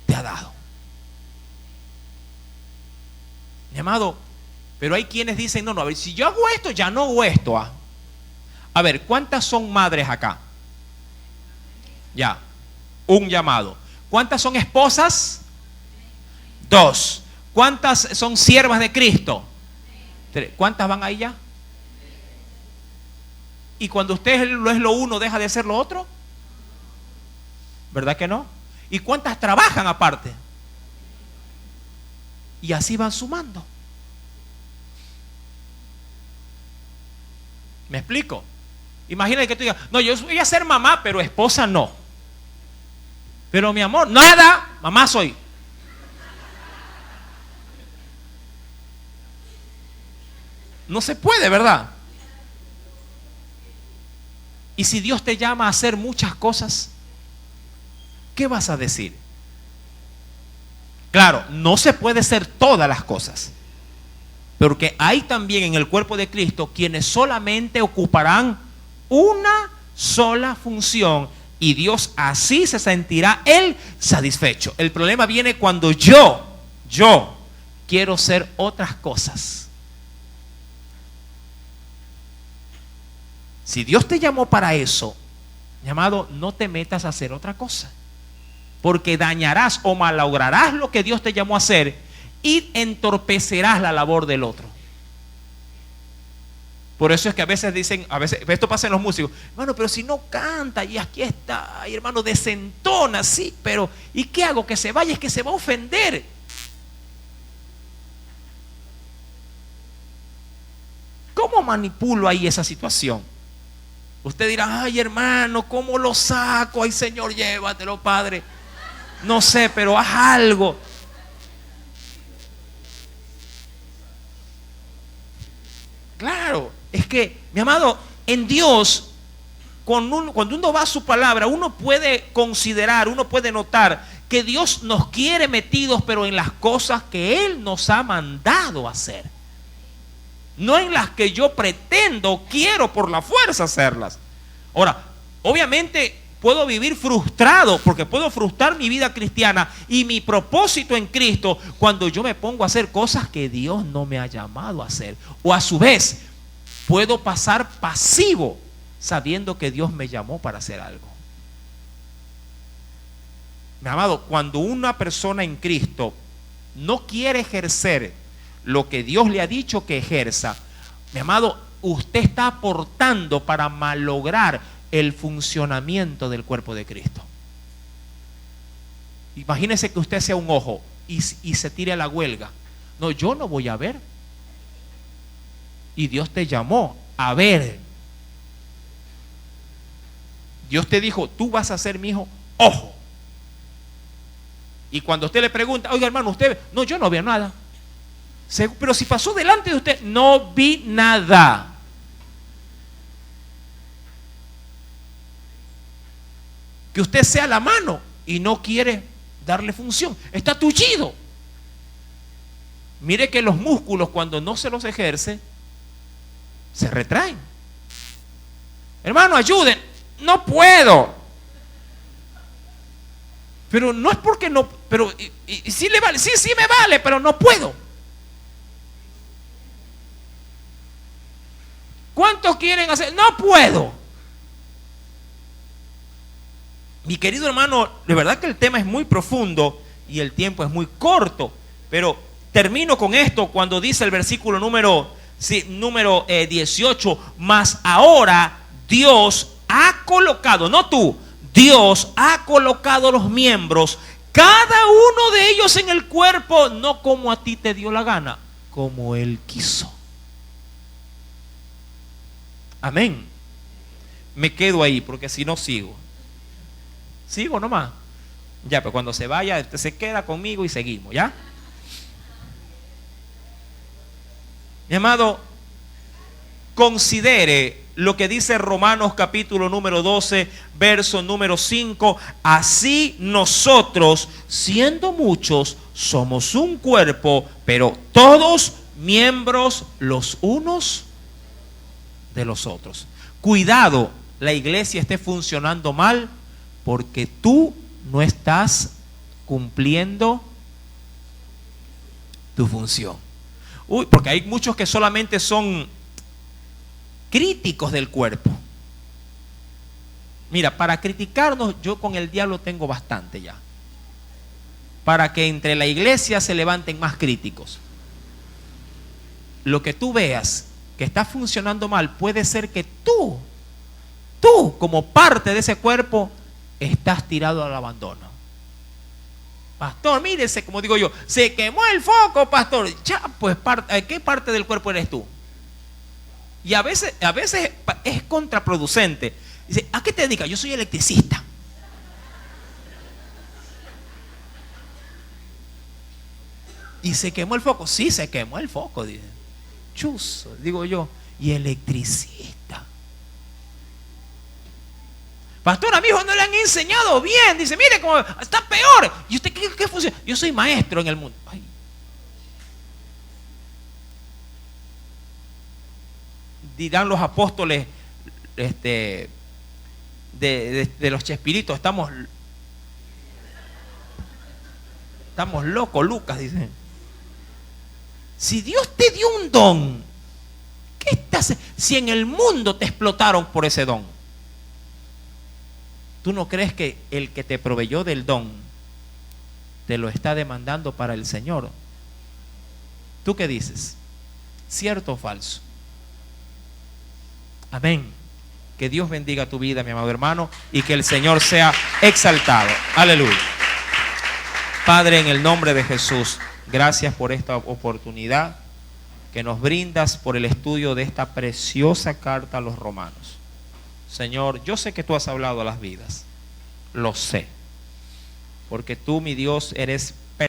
te ha dado. Mi amado, pero hay quienes dicen, no, a ver, si yo hago esto, ya no hago esto. A ver, ¿cuántas son madres acá? Ya, un llamado. ¿Cuántas son esposas? 2. ¿Cuántas son siervas de Cristo? 3. ¿Cuántas van ahí ya? ¿Y cuando usted es lo uno, deja de ser lo otro? ¿Verdad que no? ¿Y cuántas trabajan aparte? Y así van sumando. ¿Me explico? Imagínate que tú digas, no, yo voy a ser mamá, pero esposa no. Pero mi amor, nada, mamá soy. No se puede, ¿verdad? Y si Dios te llama a hacer muchas cosas, ¿qué vas a decir? Claro, no se puede hacer todas las cosas, porque hay también en el cuerpo de Cristo quienes solamente ocuparán una sola función y Dios así se sentirá Él satisfecho. El problema viene cuando yo quiero hacer otras cosas. Si Dios te llamó para eso, mi amado, no te metas a hacer otra cosa, porque dañarás o malograrás lo que Dios te llamó a hacer y entorpecerás la labor del otro. Por eso es que a veces dicen, esto pasa en los músicos, hermano, pero si no canta y aquí está, ay, hermano, desentona, sí, pero ¿y qué hago? Que se vaya, es que se va a ofender. ¿Cómo manipulo ahí esa situación? Usted dirá, ay, hermano, ¿cómo lo saco? Ay, Señor, llévatelo, Padre. No sé, pero haz algo. Claro, es que, mi amado, en Dios, cuando uno va a su palabra, uno puede considerar, uno puede notar que Dios nos quiere metidos, pero en las cosas que Él nos ha mandado hacer. No en las que yo pretendo, quiero por la fuerza hacerlas. Ahora, obviamente puedo vivir frustrado, porque puedo frustrar mi vida cristiana y mi propósito en Cristo cuando yo me pongo a hacer cosas que Dios no me ha llamado a hacer. O a su vez, puedo pasar pasivo sabiendo que Dios me llamó para hacer algo. Mi amado, cuando una persona en Cristo no quiere ejercer lo que Dios le ha dicho que ejerza, mi amado, usted está aportando para malograr el funcionamiento del cuerpo de Cristo. Imagínese que usted sea un ojo y se tire a la huelga. No, yo no voy a ver. Y Dios te llamó a ver. Dios te dijo, tú vas a ser mi hijo, ojo. Y cuando usted le pregunta, oiga, hermano, usted, no, yo no veo nada. Pero si pasó delante de usted, no vi nada. Que usted sea la mano y no quiere darle función, está tullido. Mire que los músculos, cuando no se los ejerce, se retraen. Hermano, ayuden. No puedo. Pero no es porque no, pero y sí le vale, sí me vale, pero no puedo. ¿Cuántos quieren hacer? No puedo. Mi querido hermano, de verdad que el tema es muy profundo y el tiempo es muy corto, pero termino con esto cuando dice el versículo número 18, mas ahora Dios ha colocado, no tú, Dios ha colocado los miembros, cada uno de ellos en el cuerpo, no como a ti te dio la gana, como Él quiso. Amén. Me quedo ahí porque si no sigo. Sigo nomás. Ya, pero cuando se vaya, usted se queda conmigo y seguimos, ¿ya? Mi amado, considere lo que dice Romanos capítulo número 12, verso número 5. Así nosotros, siendo muchos, somos un cuerpo, pero todos miembros los unos de los otros. Cuidado, la iglesia esté funcionando mal porque tú no estás cumpliendo tu función. Uy, porque hay muchos que solamente son críticos del cuerpo. Mira, para criticarnos, yo con el diablo tengo bastante ya. Para que entre la iglesia se levanten más críticos. Lo que tú veas que está funcionando mal, puede ser que tú como parte de ese cuerpo, estás tirado al abandono. Pastor, mírese, como digo yo, se quemó el foco, pastor. Ya, pues, ¿qué parte del cuerpo eres tú? Y a veces es contraproducente. Dice, ¿a qué te dedicas? Yo soy electricista. ¿Y se quemó el foco? Sí, se quemó el foco, dice. Chuzo, digo yo. Y electricista. Pastor, a mi hijo no le han enseñado bien. Dice, mire cómo está peor. ¿Y usted qué funciona? Yo soy maestro en el mundo. Ay. Dirán los apóstoles de los Chespiritos, estamos locos, Lucas, dice. Si Dios te dio un don, ¿qué estás? Si en el mundo te explotaron por ese don, ¿tú no crees que el que te proveyó del don te lo está demandando para el Señor? ¿Tú qué dices? ¿Cierto o falso? Amén. Que Dios bendiga tu vida, mi amado hermano, y que el Señor sea exaltado. Aleluya. Padre, en el nombre de Jesús, gracias por esta oportunidad que nos brindas por el estudio de esta preciosa carta a los romanos. Señor, yo sé que tú has hablado a las vidas. Lo sé. Porque tú, mi Dios, eres